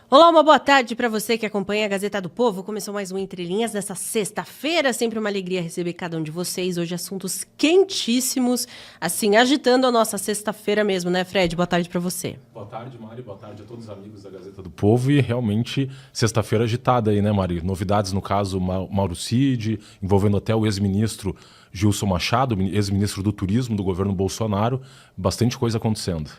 Olá, uma boa tarde para você que acompanha a Gazeta do Povo. Começou mais um Entre Linhas nessa sexta-feira. Sempre uma alegria receber cada um de vocês. Hoje assuntos quentíssimos, assim, agitando a nossa sexta-feira mesmo, né, Fred? Boa tarde para você. Boa tarde, Mari. Boa tarde a todos os amigos da Gazeta do Povo. E realmente sexta-feira agitada aí, né, Mari? Novidades, no caso, Mauro Cid, envolvendo até o ex-ministro Gilson Machado, ex-ministro do Turismo do governo Bolsonaro. Bastante coisa acontecendo.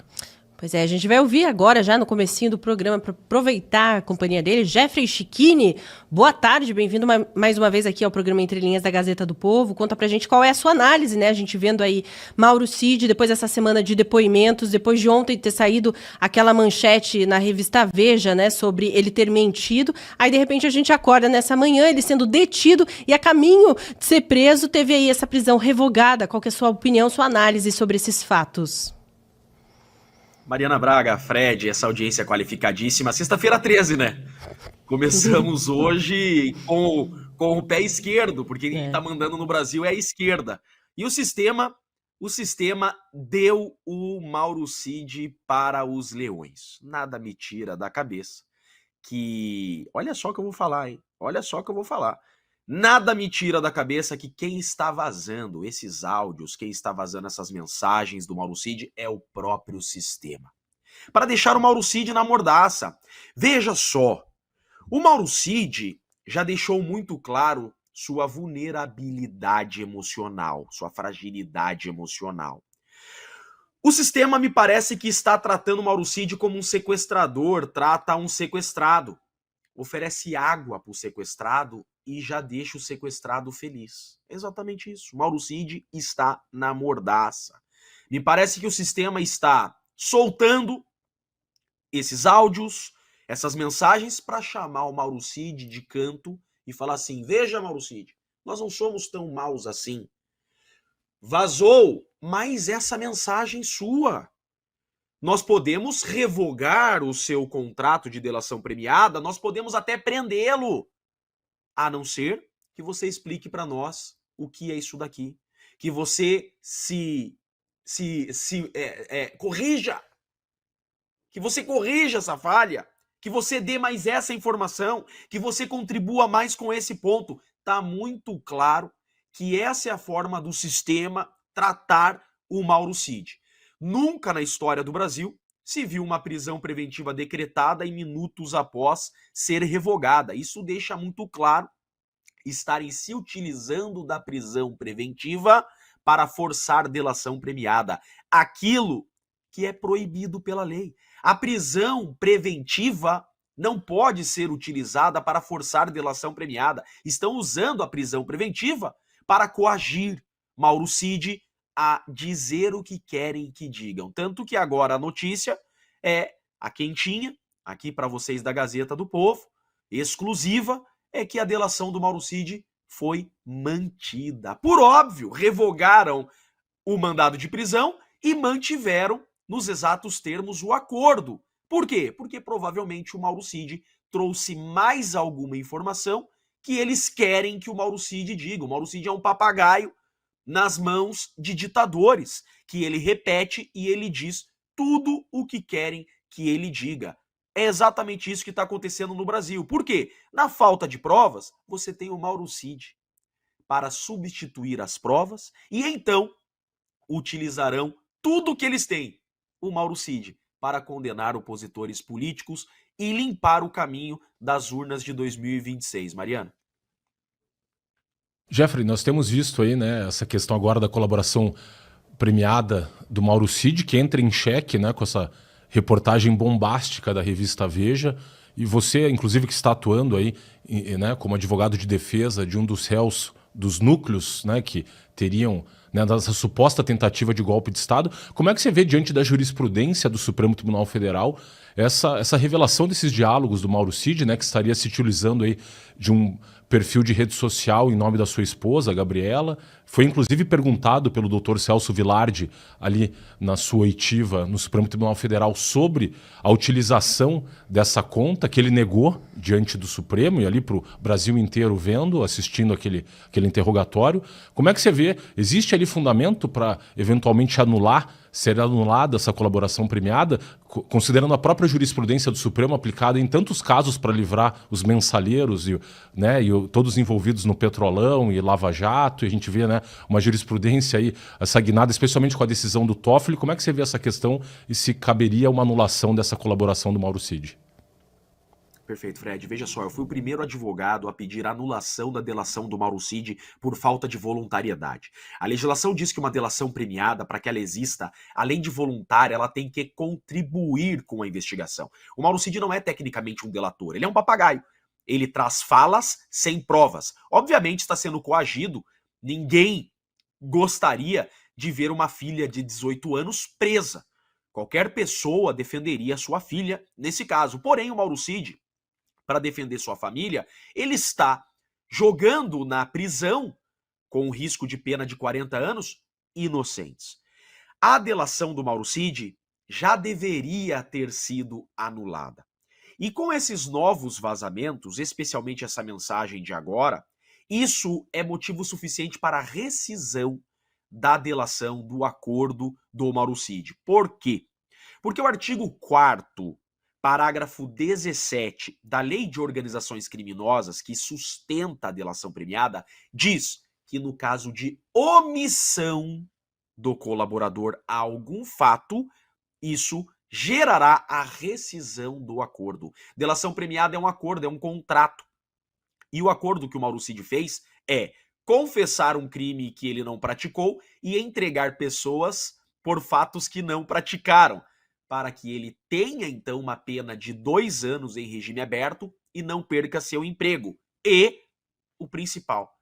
Pois é, a gente vai ouvir agora, já no comecinho do programa, para aproveitar a companhia dele, Jeffrey Chiquini. Boa tarde, bem-vindo mais uma vez aqui ao programa Entre Linhas da Gazeta do Povo. Conta pra gente qual é a sua análise, né? A gente vendo aí Mauro Cid, depois dessa semana de depoimentos, depois de ontem ter saído aquela manchete na revista Veja, né, sobre ele ter mentido. Aí, de repente, a gente acorda nessa manhã, ele sendo detido e a caminho de ser preso, teve aí essa prisão revogada. Qual que é a sua opinião, sua análise sobre esses fatos? Mariana Braga, Fred, essa audiência qualificadíssima. Sexta-feira 13, né? Começamos hoje com o pé esquerdo, porque quem tá mandando no Brasil é a esquerda. E o sistema deu o Mauro Cid para os leões. Nada me tira da cabeça que... Olha só o que eu vou falar, hein? Olha só o que eu vou falar. Nada me tira da cabeça que quem está vazando esses áudios, quem está vazando essas mensagens do Mauro Cid é o próprio sistema. Para deixar o Mauro Cid na mordaça. Veja só, o Mauro Cid já deixou muito claro sua vulnerabilidade emocional, sua fragilidade emocional. O sistema me parece que está tratando o Mauro Cid como um sequestrador, trata um sequestrado. Oferece água para o sequestrado e já deixa o sequestrado feliz. Exatamente isso. Mauro Cid está na mordaça. Me parece que o sistema está soltando esses áudios, essas mensagens para chamar o Mauro Cid de canto e falar assim: veja, Mauro Cid, nós não somos tão maus assim. Vazou mais essa mensagem sua. Nós podemos revogar o seu contrato de delação premiada, nós podemos até prendê-lo, a não ser que você explique para nós o que é isso daqui, que você corrija, que você corrija essa falha, que você dê mais essa informação, que você contribua mais com esse ponto. Tá muito claro que essa é a forma do sistema tratar o Mauro Cid. Nunca na história do Brasil se viu uma prisão preventiva decretada e minutos após ser revogada. Isso deixa muito claro estarem se utilizando da prisão preventiva para forçar delação premiada. Aquilo que é proibido pela lei. A prisão preventiva não pode ser utilizada para forçar delação premiada. Estão usando a prisão preventiva para coagir Mauro Cid a dizer o que querem que digam. Tanto que agora a notícia é a quentinha, aqui para vocês da Gazeta do Povo, exclusiva, é que a delação do Mauro Cid foi mantida. Por óbvio, revogaram o mandado de prisão e mantiveram nos exatos termos o acordo. Por quê? Porque provavelmente o Mauro Cid trouxe mais alguma informação que eles querem que o Mauro Cid diga. O Mauro Cid é um papagaio nas mãos de ditadores, que ele repete e ele diz tudo o que querem que ele diga. É exatamente isso que está acontecendo no Brasil. Por quê? Na falta de provas, você tem o Mauro Cid para substituir as provas e então utilizarão tudo que eles têm, o Mauro Cid, para condenar opositores políticos e limpar o caminho das urnas de 2026. Mariana? Jeffrey, nós temos visto aí, né, essa questão agora da colaboração premiada do Mauro Cid, que entra em xeque, né, com essa reportagem bombástica da revista Veja, e você, inclusive, que está atuando aí, né, como advogado de defesa de um dos réus dos núcleos, né, que teriam, né, dessa suposta tentativa de golpe de Estado. Como é que você vê, diante da jurisprudência do Supremo Tribunal Federal, essa revelação desses diálogos do Mauro Cid, né, que estaria se utilizando aí de um perfil de rede social em nome da sua esposa, Gabriela? Foi inclusive perguntado pelo Dr. Celso Vilardi ali na sua oitiva no Supremo Tribunal Federal sobre a utilização dessa conta, que ele negou diante do Supremo e ali para o Brasil inteiro vendo, assistindo aquele interrogatório. Como é que você vê? Existe ali fundamento para eventualmente anular ser anulada essa colaboração premiada, considerando a própria jurisprudência do Supremo aplicada em tantos casos para livrar os mensaleiros e todos envolvidos no Petrolão e Lava Jato, e a gente vê, né, uma jurisprudência aí essa guinada, especialmente com a decisão do Toffoli. Como é que você vê essa questão e se caberia uma anulação dessa colaboração do Mauro Cid? Perfeito, Fred. Veja só, eu fui o primeiro advogado a pedir a anulação da delação do Mauro Cid por falta de voluntariedade. A legislação diz que uma delação premiada, para que ela exista, além de voluntária, ela tem que contribuir com a investigação. O Mauro Cid não é tecnicamente um delator, ele é um papagaio. Ele traz falas sem provas. Obviamente está sendo coagido, ninguém gostaria de ver uma filha de 18 anos presa. Qualquer pessoa defenderia sua filha nesse caso. Porém, o Mauro Cid, para defender sua família, ele está jogando na prisão, com o risco de pena de 40 anos, inocentes. A delação do Mauro Cid já deveria ter sido anulada. E com esses novos vazamentos, especialmente essa mensagem de agora, isso é motivo suficiente para a rescisão da delação do acordo do Mauro Cid. Por quê? Porque o artigo 4º, parágrafo 17 da Lei de Organizações Criminosas, que sustenta a delação premiada, diz que no caso de omissão do colaborador a algum fato, isso gerará a rescisão do acordo. Delação premiada é um acordo, é um contrato. E o acordo que o Mauro Cid fez é confessar um crime que ele não praticou e entregar pessoas por fatos que não praticaram, para que ele tenha, então, uma pena de 2 anos em regime aberto e não perca seu emprego. E, o principal,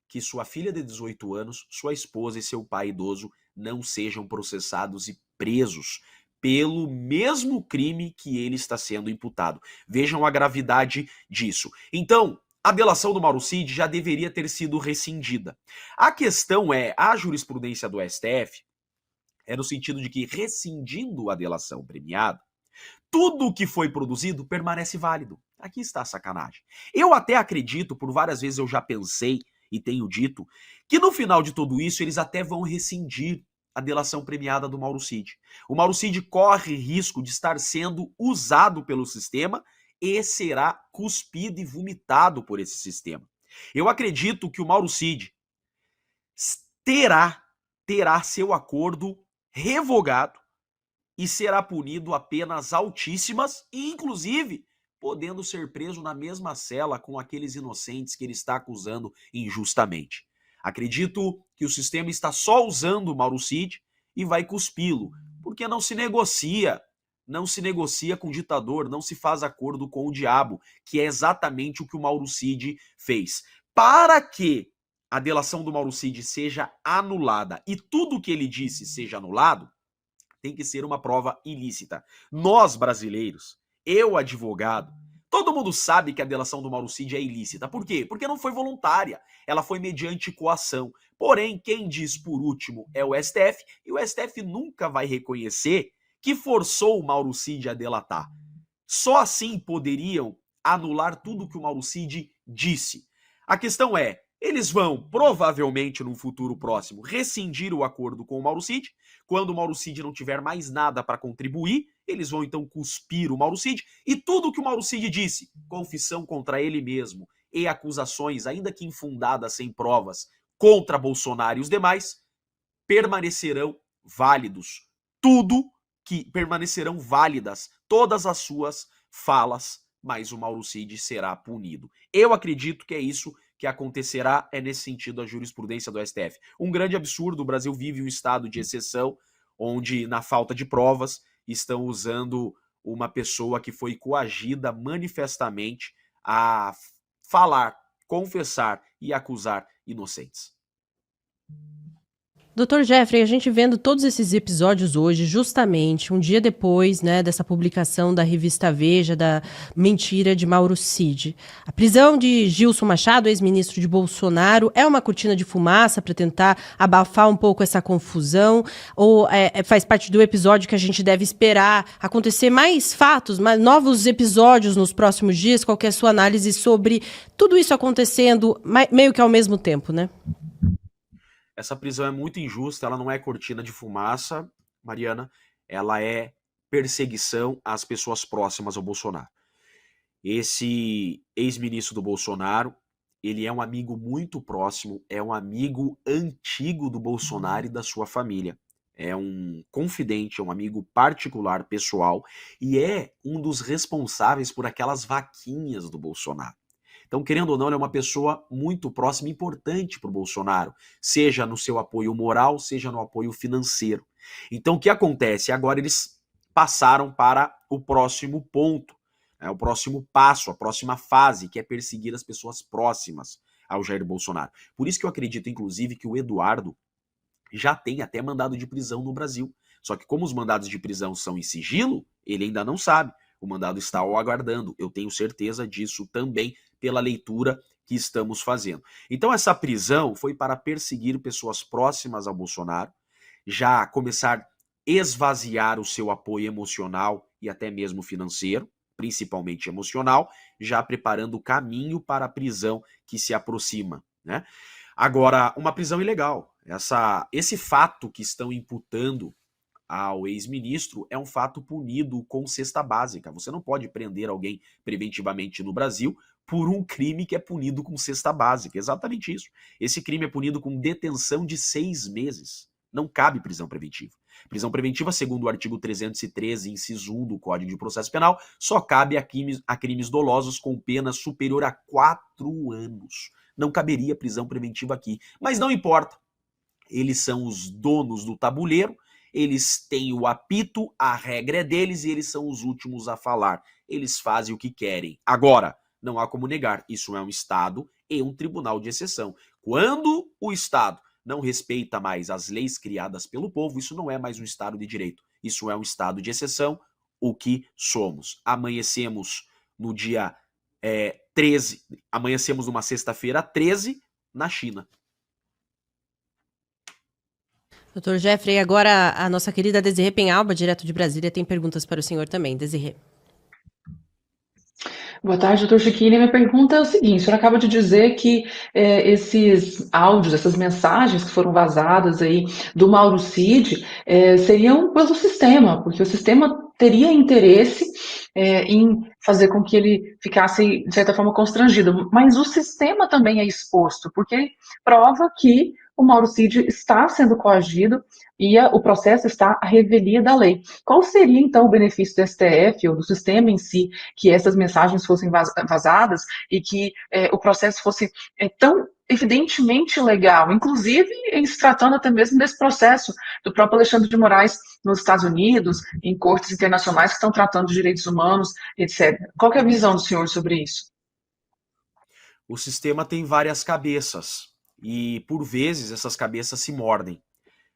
que sua filha de 18 anos, sua esposa e seu pai idoso não sejam processados e presos pelo mesmo crime que ele está sendo imputado. Vejam a gravidade disso. Então, a delação do Mauro Cid já deveria ter sido rescindida. A questão é, a jurisprudência do STF é no sentido de que, rescindindo a delação premiada, tudo o que foi produzido permanece válido. Aqui está a sacanagem. Eu até acredito, por várias vezes eu já pensei e tenho dito, que no final de tudo isso eles até vão rescindir a delação premiada do Mauro Cid. O Mauro Cid corre risco de estar sendo usado pelo sistema e será cuspido e vomitado por esse sistema. Eu acredito que o Mauro Cid terá seu acordo revogado e será punido a penas altíssimas e, inclusive, podendo ser preso na mesma cela com aqueles inocentes que ele está acusando injustamente. Acredito que o sistema está só usando o Mauro Cid e vai cuspi-lo, porque não se negocia com o ditador, não se faz acordo com o diabo, que é exatamente o que o Mauro Cid fez. Para que a delação do Mauro Cid seja anulada e tudo o que ele disse seja anulado, tem que ser uma prova ilícita. Nós, brasileiros, eu, advogado, todo mundo sabe que a delação do Mauro Cid é ilícita. Por quê? Porque não foi voluntária. Ela foi mediante coação. Porém, quem diz por último é o STF, e o STF nunca vai reconhecer que forçou o Mauro Cid a delatar. Só assim poderiam anular tudo que o Mauro Cid disse. A questão é, eles vão, provavelmente, num futuro próximo, rescindir o acordo com o Mauro Cid. Quando o Mauro Cid não tiver mais nada para contribuir, eles vão, então, cuspir o Mauro Cid. E tudo que o Mauro Cid disse, confissão contra ele mesmo e acusações, ainda que infundadas, sem provas, contra Bolsonaro e os demais, permanecerão válidos. Permanecerão válidas todas as suas falas, mas o Mauro Cid será punido. Eu acredito que é isso que acontecerá, é nesse sentido a jurisprudência do STF. Um grande absurdo, o Brasil vive um estado de exceção, onde, na falta de provas, estão usando uma pessoa que foi coagida manifestamente a falar, confessar e acusar inocentes. Doutor Jeffrey, a gente vendo todos esses episódios hoje, justamente um dia depois, né, dessa publicação da revista Veja, da mentira de Mauro Cid. A prisão de Gilson Machado, ex-ministro de Bolsonaro, é uma cortina de fumaça para tentar abafar um pouco essa confusão? Ou faz parte do episódio que a gente deve esperar acontecer mais fatos, novos episódios nos próximos dias? Qual que é a sua análise sobre tudo isso acontecendo meio que ao mesmo tempo, né? Essa prisão é muito injusta, ela não é cortina de fumaça, Mariana, ela é perseguição às pessoas próximas ao Bolsonaro. Esse ex-ministro do Bolsonaro, ele é um amigo muito próximo, é um amigo antigo do Bolsonaro e da sua família. É um confidente, é um amigo particular, pessoal, e é um dos responsáveis por aquelas vaquinhas do Bolsonaro. Então, querendo ou não, ele é uma pessoa muito próxima e importante para o Bolsonaro, seja no seu apoio moral, seja no apoio financeiro. Então, o que acontece? Agora eles passaram para o próximo ponto, o próximo passo, a próxima fase, que é perseguir as pessoas próximas ao Jair Bolsonaro. Por isso que eu acredito, inclusive, que o Eduardo já tem até mandado de prisão no Brasil. Só que como os mandados de prisão são em sigilo, ele ainda não sabe. O mandado está ao aguardando. Eu tenho certeza disso também pela leitura que estamos fazendo. Então essa prisão foi para perseguir pessoas próximas ao Bolsonaro, já começar a esvaziar o seu apoio emocional e até mesmo financeiro, principalmente emocional, já preparando o caminho para a prisão que se aproxima, né? Agora, uma prisão ilegal. Esse fato que estão imputando ao ex-ministro é um fato punido com cesta básica. Você não pode prender alguém preventivamente no Brasil por um crime que é punido com cesta básica. Exatamente isso. Esse crime é punido com detenção de 6 meses. Não cabe prisão preventiva. Prisão preventiva, segundo o artigo 313, inciso 1 do Código de Processo Penal, só cabe a crimes dolosos com pena superior a 4 anos. Não caberia prisão preventiva aqui. Mas não importa. Eles são os donos do tabuleiro, eles têm o apito, a regra é deles e eles são os últimos a falar. Eles fazem o que querem. Agora, não há como negar, isso é um Estado e um tribunal de exceção. Quando o Estado não respeita mais as leis criadas pelo povo, isso não é mais um Estado de direito. Isso é um Estado de exceção, o que somos. Amanhecemos no dia 13, amanhecemos numa sexta-feira 13, na China. Doutor Jeffrey, agora a nossa querida Desirê Penhalba, direto de Brasília, tem perguntas para o senhor também. Desirê. Boa tarde, doutor Chiquini. Minha pergunta é o seguinte: o senhor acaba de dizer que esses áudios, essas mensagens que foram vazadas aí do Mauro Cid seriam pelo sistema, porque o sistema teria interesse em fazer com que ele ficasse, de certa forma, constrangido. Mas o sistema também é exposto, porque prova que o Mauro Cid está sendo coagido e o processo está à revelia da lei. Qual seria, então, o benefício do STF ou do sistema em si que essas mensagens fossem vazadas e que o processo fosse tão evidentemente legal, inclusive em se tratando até mesmo desse processo do próprio Alexandre de Moraes nos Estados Unidos, em cortes internacionais que estão tratando de direitos humanos, etc. Qual que é a visão do senhor sobre isso? O sistema tem várias cabeças e, por vezes, essas cabeças se mordem,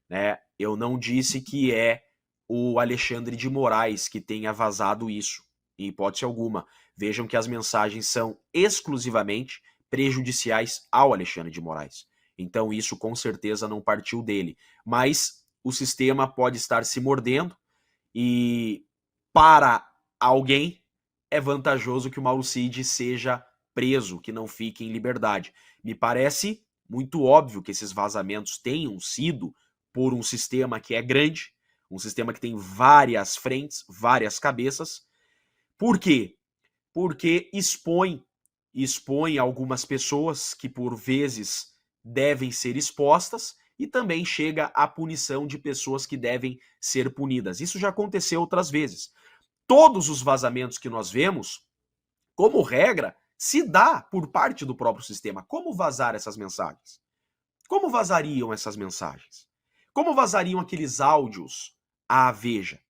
né? Eu não disse que é o Alexandre de Moraes que tenha vazado isso, em hipótese alguma. Vejam que as mensagens são exclusivamente prejudiciais ao Alexandre de Moraes. Então isso com certeza não partiu dele. Mas o sistema pode estar se mordendo e para alguém é vantajoso que o Mauro Cid seja preso, que não fique em liberdade. Me parece muito óbvio que esses vazamentos tenham sido por um sistema que é grande, um sistema que tem várias frentes, várias cabeças. Por quê? Porque expõe algumas pessoas que por vezes devem ser expostas e também chega à punição de pessoas que devem ser punidas. Isso já aconteceu outras vezes. Todos os vazamentos que nós vemos, como regra, se dá por parte do próprio sistema. Como vazar essas mensagens? Como vazariam essas mensagens? Como vazariam aqueles áudios à Veja?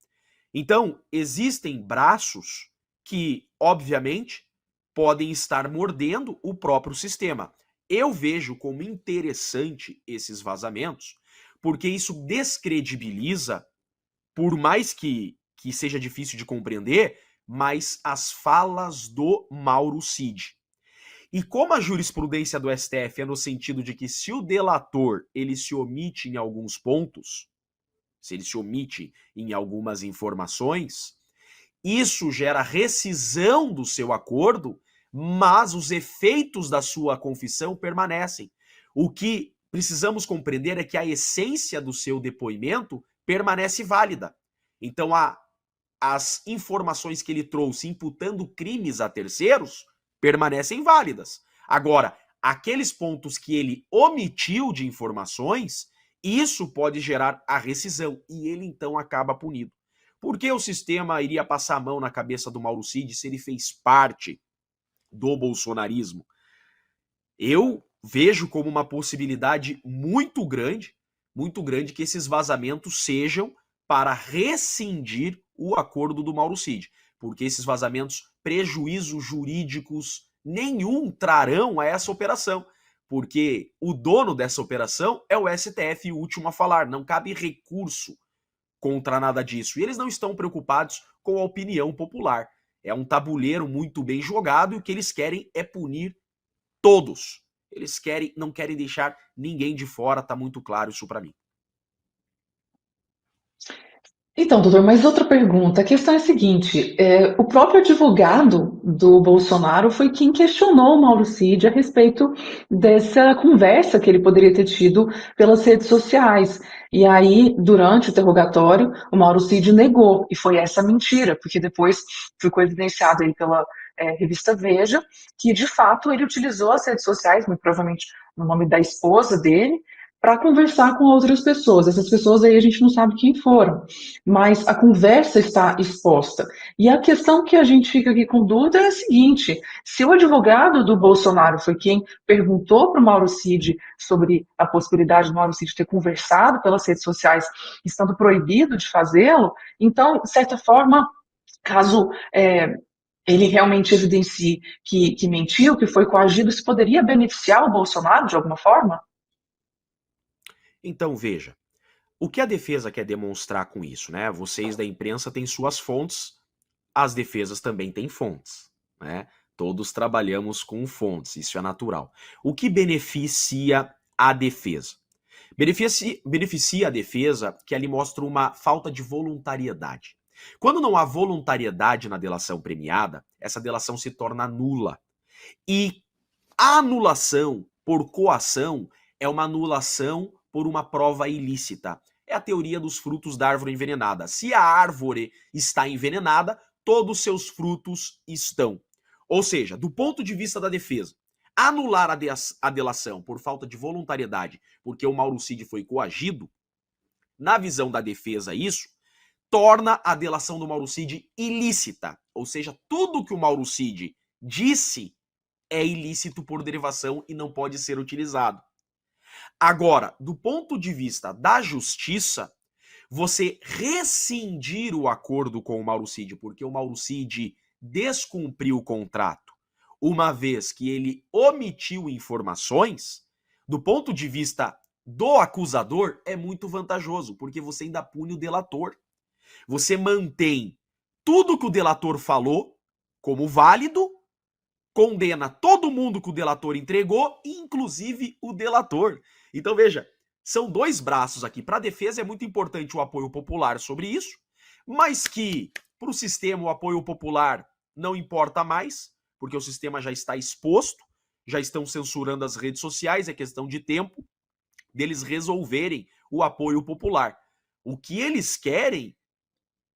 Então, existem braços que, obviamente, podem estar mordendo o próprio sistema. Eu vejo como interessante esses vazamentos, porque isso descredibiliza, por mais que seja difícil de compreender, mas as falas do Mauro Cid. E como a jurisprudência do STF é no sentido de que se o delator ele se omite em alguns pontos, se ele se omite em algumas informações, isso gera rescisão do seu acordo, mas os efeitos da sua confissão permanecem. O que precisamos compreender é que a essência do seu depoimento permanece válida. Então, as informações que ele trouxe imputando crimes a terceiros permanecem válidas. Agora, aqueles pontos que ele omitiu de informações, isso pode gerar a rescisão e ele então acaba punido. Por que o sistema iria passar a mão na cabeça do Mauro Cid se ele fez parte do bolsonarismo? Eu vejo como uma possibilidade muito grande que esses vazamentos sejam para rescindir o acordo do Mauro Cid, porque esses vazamentos prejuízos jurídicos nenhum trarão a essa operação, porque o dono dessa operação é o STF, o último a falar, não cabe recurso contra nada disso. E eles não estão preocupados com a opinião popular. É um tabuleiro muito bem jogado e o que eles querem é punir todos. Eles não querem deixar ninguém de fora, tá muito claro isso para mim. Então, doutor, mas outra pergunta. A questão é a seguinte: o próprio advogado do Bolsonaro foi quem questionou o Mauro Cid a respeito dessa conversa que ele poderia ter tido pelas redes sociais. E aí, durante o interrogatório, o Mauro Cid negou, e foi essa mentira, porque depois ficou evidenciado aí pela revista Veja que, de fato, ele utilizou as redes sociais, muito provavelmente no nome da esposa dele, para conversar com outras pessoas. Essas pessoas aí a gente não sabe quem foram, mas a conversa está exposta. E a questão que a gente fica aqui com dúvida é a seguinte: se o advogado do Bolsonaro foi quem perguntou para o Mauro Cid sobre a possibilidade do Mauro Cid ter conversado pelas redes sociais, estando proibido de fazê-lo, então, de certa forma, caso ele realmente evidencie que mentiu, que foi coagido, isso poderia beneficiar o Bolsonaro de alguma forma? Então, veja, o que a defesa quer demonstrar com isso, né? Vocês da imprensa têm suas fontes, as defesas também têm fontes, né? Todos trabalhamos com fontes, isso é natural. O que beneficia a defesa? Beneficia a defesa que ali mostra uma falta de voluntariedade. Quando não há voluntariedade na delação premiada, essa delação se torna nula. E a anulação por coação é uma anulação por uma prova ilícita. É a teoria dos frutos da árvore envenenada. Se a árvore está envenenada, todos os seus frutos estão. Ou seja, do ponto de vista da defesa, anular a delação por falta de voluntariedade, porque o Mauro Cid foi coagido, na visão da defesa isso, torna a delação do Mauro Cid ilícita. Ou seja, tudo que o Mauro Cid disse é ilícito por derivação e não pode ser utilizado. Agora, do ponto de vista da justiça, você rescindir o acordo com o Mauro Cid, porque o Mauro Cid descumpriu o contrato, uma vez que ele omitiu informações, do ponto de vista do acusador, é muito vantajoso, porque você ainda pune o delator. Você mantém tudo que o delator falou como válido, condena todo mundo que o delator entregou, inclusive o delator. Então veja, são dois braços aqui. Para a defesa é muito importante o apoio popular sobre isso, mas que para o sistema o apoio popular não importa mais, porque o sistema já está exposto, já estão censurando as redes sociais, é questão de tempo deles resolverem o apoio popular. O que eles querem,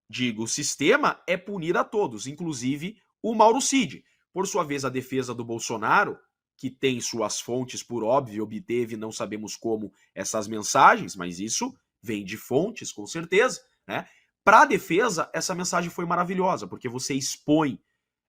digo, o sistema é punir a todos, inclusive o Mauro Cid. Por sua vez, a defesa do Bolsonaro, que tem suas fontes, por óbvio, obteve, não sabemos como, essas mensagens, mas isso vem de fontes, com certeza, né? Para a defesa, essa mensagem foi maravilhosa, porque você expõe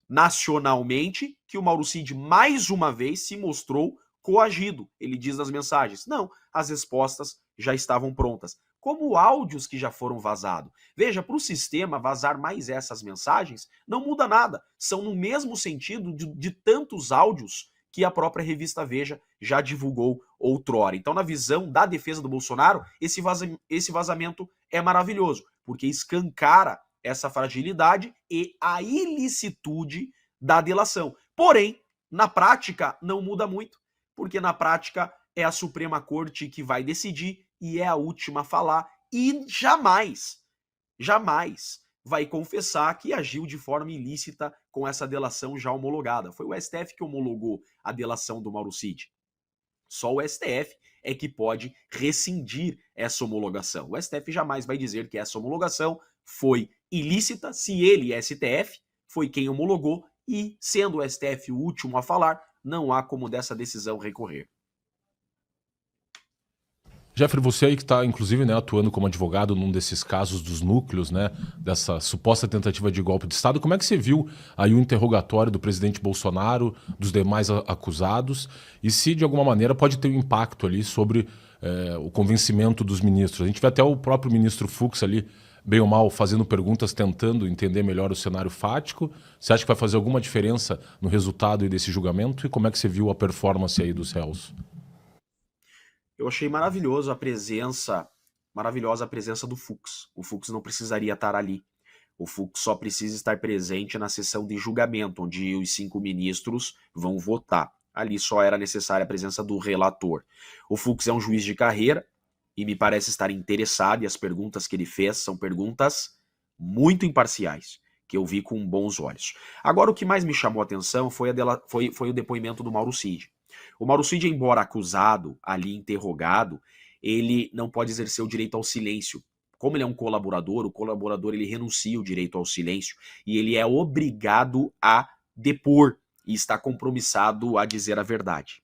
nacionalmente que o Mauro Cid, mais uma vez, se mostrou coagido. Ele diz nas mensagens, não, as respostas já estavam prontas. Como áudios que já foram vazados. Veja, para o sistema, vazar mais essas mensagens não muda nada. São no mesmo sentido de tantos áudios que a própria revista Veja já divulgou outrora. Então, na visão da defesa do Bolsonaro, esse vazamento é maravilhoso, porque escancara essa fragilidade e a ilicitude da delação. Porém, na prática, não muda muito, porque na prática é a Suprema Corte que vai decidir e é a última a falar e jamais vai confessar que agiu de forma ilícita com essa delação já homologada. Foi o STF que homologou a delação do Mauro Cid. Só o STF é que pode rescindir essa homologação. O STF jamais vai dizer que essa homologação foi ilícita se ele, STF, foi quem homologou e, sendo o STF o último a falar, não há como dessa decisão recorrer. Jeffrey, você aí que está, inclusive, né, atuando como advogado num desses casos dos núcleos, né, dessa suposta tentativa de golpe de Estado, como é que você viu aí o interrogatório do presidente Bolsonaro, dos demais acusados, e se, de alguma maneira, pode ter um impacto ali sobre o convencimento dos ministros? A gente vê até o próprio ministro Fux ali, bem ou mal, fazendo perguntas, tentando entender melhor o cenário fático. Você acha que vai fazer alguma diferença no resultado desse julgamento? E como é que você viu a performance aí dos réus? Eu achei maravilhosa a presença do Fux. O Fux não precisaria estar ali. O Fux só precisa estar presente na sessão de julgamento, onde os 5 ministros vão votar. Ali só era necessária a presença do relator. O Fux é um juiz de carreira e me parece estar interessado, e as perguntas que ele fez são perguntas muito imparciais, que eu vi com bons olhos. Agora, o que mais me chamou a atenção foi o depoimento do Mauro Cid. O Mauro Cid, embora acusado, ali interrogado, ele não pode exercer o direito ao silêncio. Como ele é um colaborador, o colaborador ele renuncia o direito ao silêncio e ele é obrigado a depor e está compromissado a dizer a verdade.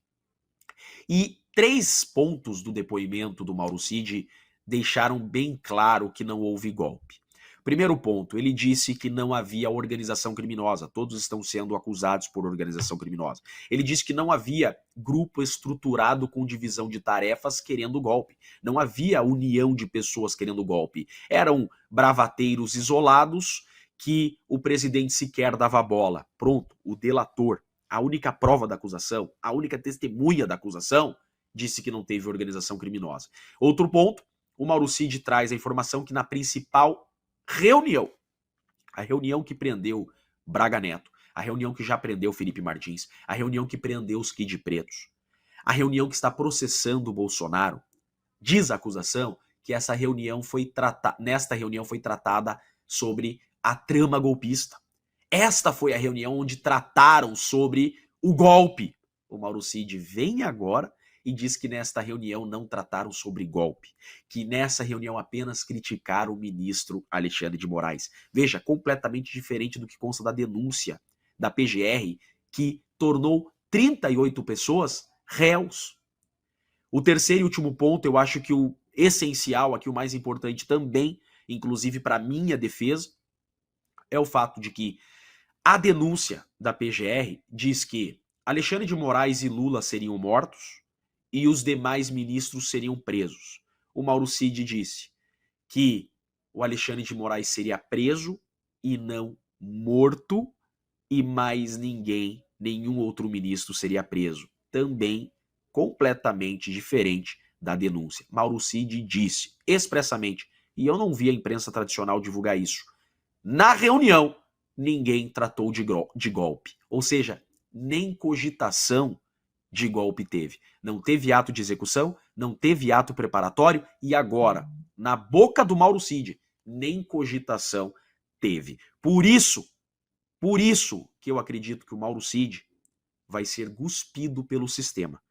E 3 pontos do depoimento do Mauro Cid deixaram bem claro que não houve golpe. Primeiro ponto, ele disse que não havia organização criminosa, todos estão sendo acusados por organização criminosa. Ele disse que não havia grupo estruturado com divisão de tarefas querendo golpe, não havia união de pessoas querendo golpe. Eram bravateiros isolados que o presidente sequer dava bola. Pronto, o delator, a única prova da acusação, a única testemunha da acusação, disse que não teve organização criminosa. Outro ponto, o Mauro Cid traz a informação que na principal reunião, a reunião que prendeu Braga Neto, a reunião que já prendeu Felipe Martins, a reunião que prendeu os Kid Pretos, a reunião que está processando o Bolsonaro, diz a acusação que nesta reunião foi tratada sobre a trama golpista. Esta foi a reunião onde trataram sobre o golpe. O Mauro Cid vem agora e diz que nesta reunião não trataram sobre golpe, que nessa reunião apenas criticaram o ministro Alexandre de Moraes. Veja, completamente diferente do que consta da denúncia da PGR, que tornou 38 pessoas réus. O terceiro e último ponto, eu acho que o essencial aqui, o mais importante também, inclusive para minha defesa, é o fato de que a denúncia da PGR diz que Alexandre de Moraes e Lula seriam mortos e os demais ministros seriam presos. O Mauro Cid disse que o Alexandre de Moraes seria preso e não morto, e mais ninguém, nenhum outro ministro seria preso. Também completamente diferente da denúncia. Mauro Cid disse expressamente, e eu não vi a imprensa tradicional divulgar isso, na reunião ninguém tratou de golpe. Ou seja, nem cogitação de golpe teve. Não teve ato de execução, não teve ato preparatório e agora, na boca do Mauro Cid, nem cogitação teve. Por isso que eu acredito que o Mauro Cid vai ser cuspido pelo sistema.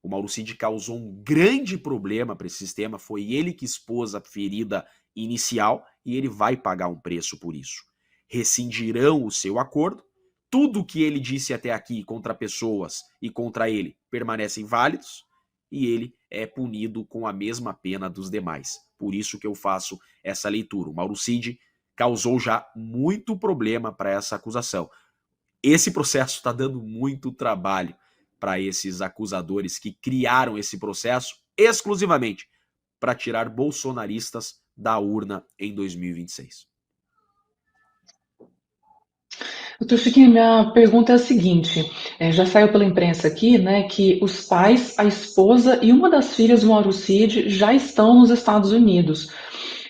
O Mauro Cid causou um grande problema para esse sistema, foi ele que expôs a ferida inicial e ele vai pagar um preço por isso. Rescindirão o seu acordo. Tudo que ele disse até aqui contra pessoas e contra ele permanecem válidos e ele é punido com a mesma pena dos demais. Por isso que eu faço essa leitura. O Mauro Cid causou já muito problema para essa acusação. Esse processo está dando muito trabalho para esses acusadores que criaram esse processo exclusivamente para tirar bolsonaristas da urna em 2026. Doutor Chiquinho, minha pergunta é a seguinte, já saiu pela imprensa aqui, né, que os pais, a esposa e uma das filhas do Mauro Cid já estão nos Estados Unidos.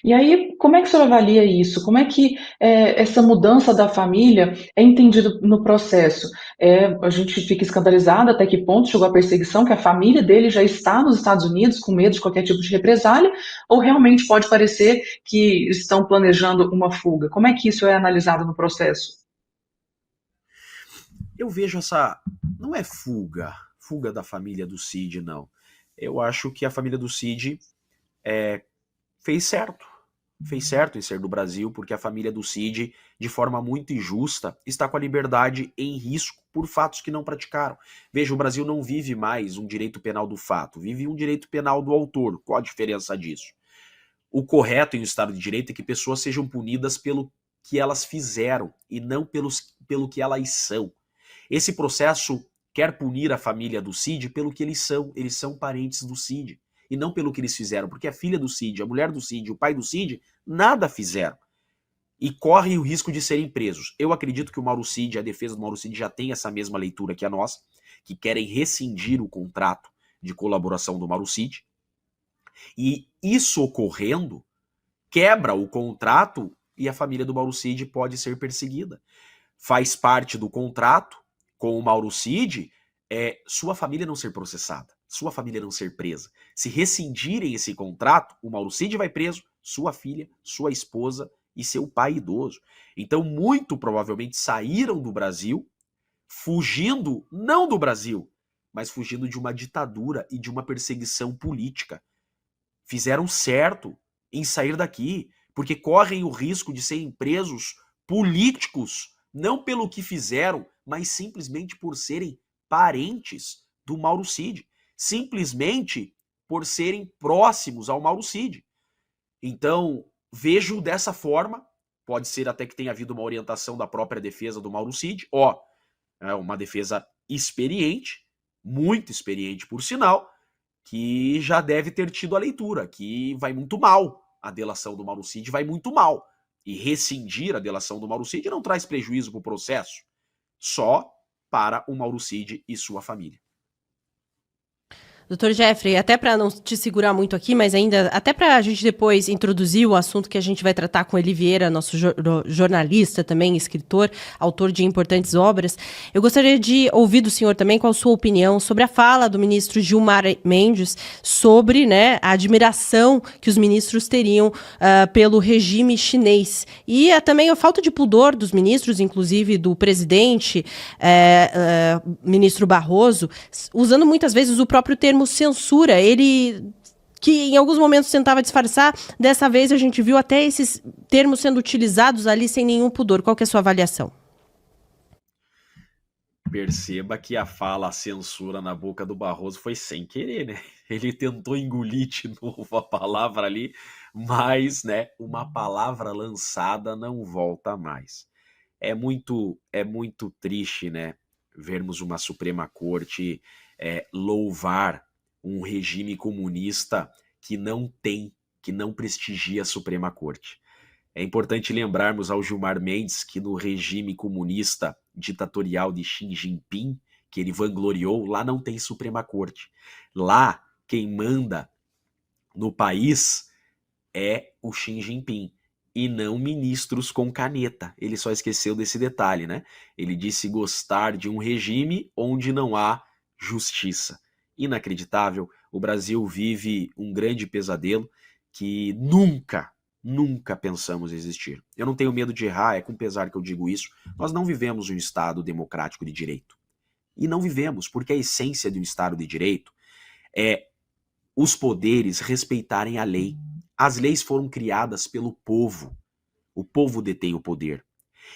E aí, como é que o senhor avalia isso? Como é que essa mudança da família é entendida no processo? A gente fica escandalizada até que ponto chegou a perseguição, que a família dele já está nos Estados Unidos com medo de qualquer tipo de represália, ou realmente pode parecer que estão planejando uma fuga? Como é que isso é analisado no processo? Eu vejo não é fuga da família do Cid, não. eu acho que a família do Cid fez certo. Fez certo em ser do Brasil, porque a família do Cid, de forma muito injusta, está com a liberdade em risco por fatos que não praticaram. Veja, o Brasil não vive mais um direito penal do fato, vive um direito penal do autor. Qual a diferença disso? O correto em um Estado de Direito é que pessoas sejam punidas pelo que elas fizeram e não pelo que elas são. Esse processo quer punir a família do Cid pelo que eles são parentes do Cid, e não pelo que eles fizeram, porque a filha do Cid, a mulher do Cid, o pai do Cid, nada fizeram. E correm o risco de serem presos. Eu acredito que o Mauro Cid, a defesa do Mauro Cid já tem essa mesma leitura que a nossa, que querem rescindir o contrato de colaboração do Mauro Cid. E isso ocorrendo, quebra o contrato e a família do Mauro Cid pode ser perseguida. Faz parte do contrato com o Mauro Cid sua família não ser processada, sua família não ser presa. Se rescindirem esse contrato, o Mauro Cid vai preso, sua filha, sua esposa e seu pai idoso. Então, muito provavelmente saíram do Brasil, fugindo, não do Brasil, mas fugindo de uma ditadura e de uma perseguição política. Fizeram certo em sair daqui, porque correm o risco de serem presos políticos, não pelo que fizeram, mas simplesmente por serem parentes do Mauro Cid, simplesmente por serem próximos ao Mauro Cid. Então, vejo dessa forma, pode ser até que tenha havido uma orientação da própria defesa do Mauro Cid, uma defesa experiente, muito experiente por sinal, que já deve ter tido a leitura, que vai muito mal, a delação do Mauro Cid vai muito mal, e rescindir a delação do Mauro Cid não traz prejuízo para o processo, só para o Mauro Cid e sua família. Doutor Jeffrey, até para não te segurar muito aqui, mas ainda, até para a gente depois introduzir o assunto que a gente vai tratar com Eli Vieira, nosso jornalista também, escritor, autor de importantes obras, eu gostaria de ouvir do senhor também qual a sua opinião sobre a fala do ministro Gilmar Mendes sobre, né, a admiração que os ministros teriam pelo regime chinês. E também a falta de pudor dos ministros, inclusive do presidente, ministro Barroso, usando muitas vezes o próprio termo censura, ele que em alguns momentos tentava disfarçar, dessa vez a gente viu até esses termos sendo utilizados ali sem nenhum pudor. Qual que é a sua avaliação? Perceba que a fala, a censura na boca do Barroso foi sem querer, né? Ele tentou engolir de novo a palavra ali, mas, né, uma palavra lançada não volta mais. É muito triste, né, vermos uma Suprema Corte louvar um regime comunista que não prestigia a Suprema Corte. É importante lembrarmos ao Gilmar Mendes que no regime comunista ditatorial de Xi Jinping, que ele vangloriou, lá não tem Suprema Corte. Lá, quem manda no país é o Xi Jinping, e não ministros com caneta. Ele só esqueceu desse detalhe, né? Ele disse gostar de um regime onde não há justiça. Inacreditável, o Brasil vive um grande pesadelo que nunca pensamos existir. Eu não tenho medo de errar, é com pesar que eu digo isso. Nós não vivemos um Estado democrático de direito. E não vivemos, porque a essência de um Estado de direito é os poderes respeitarem a lei. As leis foram criadas pelo povo. O povo detém o poder.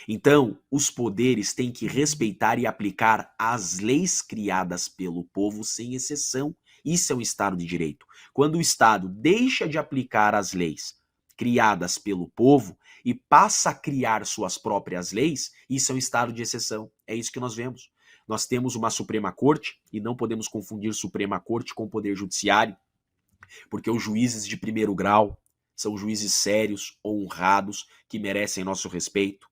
Então, os poderes têm que respeitar e aplicar as leis criadas pelo povo sem exceção. Isso é um Estado de direito. Quando o Estado deixa de aplicar as leis criadas pelo povo e passa a criar suas próprias leis, isso é um Estado de exceção. É isso que nós vemos. Nós temos uma Suprema Corte, e não podemos confundir Suprema Corte com o Poder Judiciário, porque os juízes de primeiro grau são juízes sérios, honrados, que merecem nosso respeito.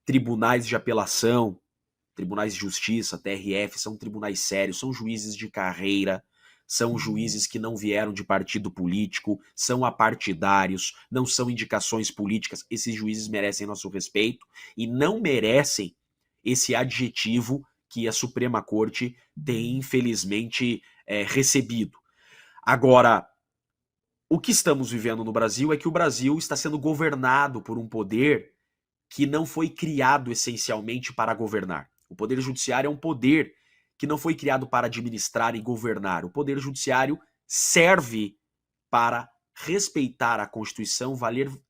Tribunais de apelação, tribunais de justiça, TRF, são tribunais sérios, são juízes de carreira, são juízes que não vieram de partido político, são apartidários, não são indicações políticas. Esses juízes merecem nosso respeito e não merecem esse adjetivo que a Suprema Corte tem, infelizmente, recebido. Agora, o que estamos vivendo no Brasil é que o Brasil está sendo governado por um poder que não foi criado essencialmente para governar. O Poder Judiciário é um poder que não foi criado para administrar e governar. O Poder Judiciário serve para respeitar a Constituição,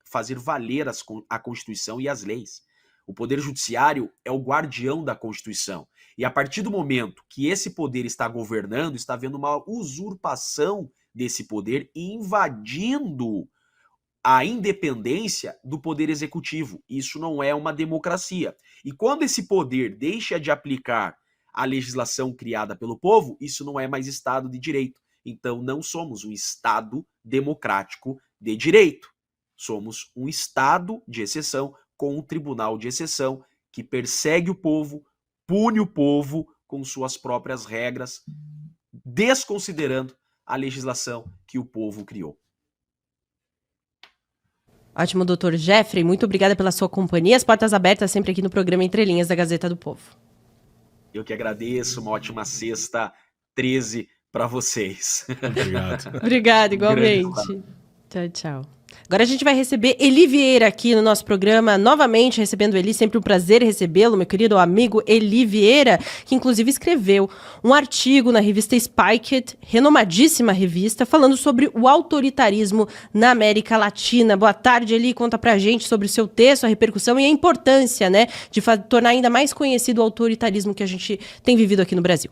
fazer valer a Constituição e as leis. O Poder Judiciário é o guardião da Constituição. E a partir do momento que esse poder está governando, está havendo uma usurpação desse poder e invadindo a independência do Poder Executivo. Isso não é uma democracia. E quando esse poder deixa de aplicar a legislação criada pelo povo, isso não é mais Estado de Direito. Então não somos um Estado democrático de direito. Somos um Estado de exceção com um tribunal de exceção que persegue o povo, pune o povo com suas próprias regras, desconsiderando a legislação que o povo criou. Ótimo, doutor Jeffrey. Muito obrigada pela sua companhia. As portas abertas sempre aqui no programa Entre Linhas da Gazeta do Povo. Eu que agradeço. Uma ótima sexta 13 para vocês. Obrigado. Obrigada, igualmente. Tchau, tchau. Agora a gente vai receber Eli Vieira aqui no nosso programa, novamente recebendo Eli, sempre um prazer recebê-lo, meu querido amigo Eli Vieira, que inclusive escreveu um artigo na revista Spiked, renomadíssima revista, falando sobre o autoritarismo na América Latina. Boa tarde, Eli, conta pra gente sobre o seu texto, a repercussão e a importância, né, de tornar ainda mais conhecido o autoritarismo que a gente tem vivido aqui no Brasil.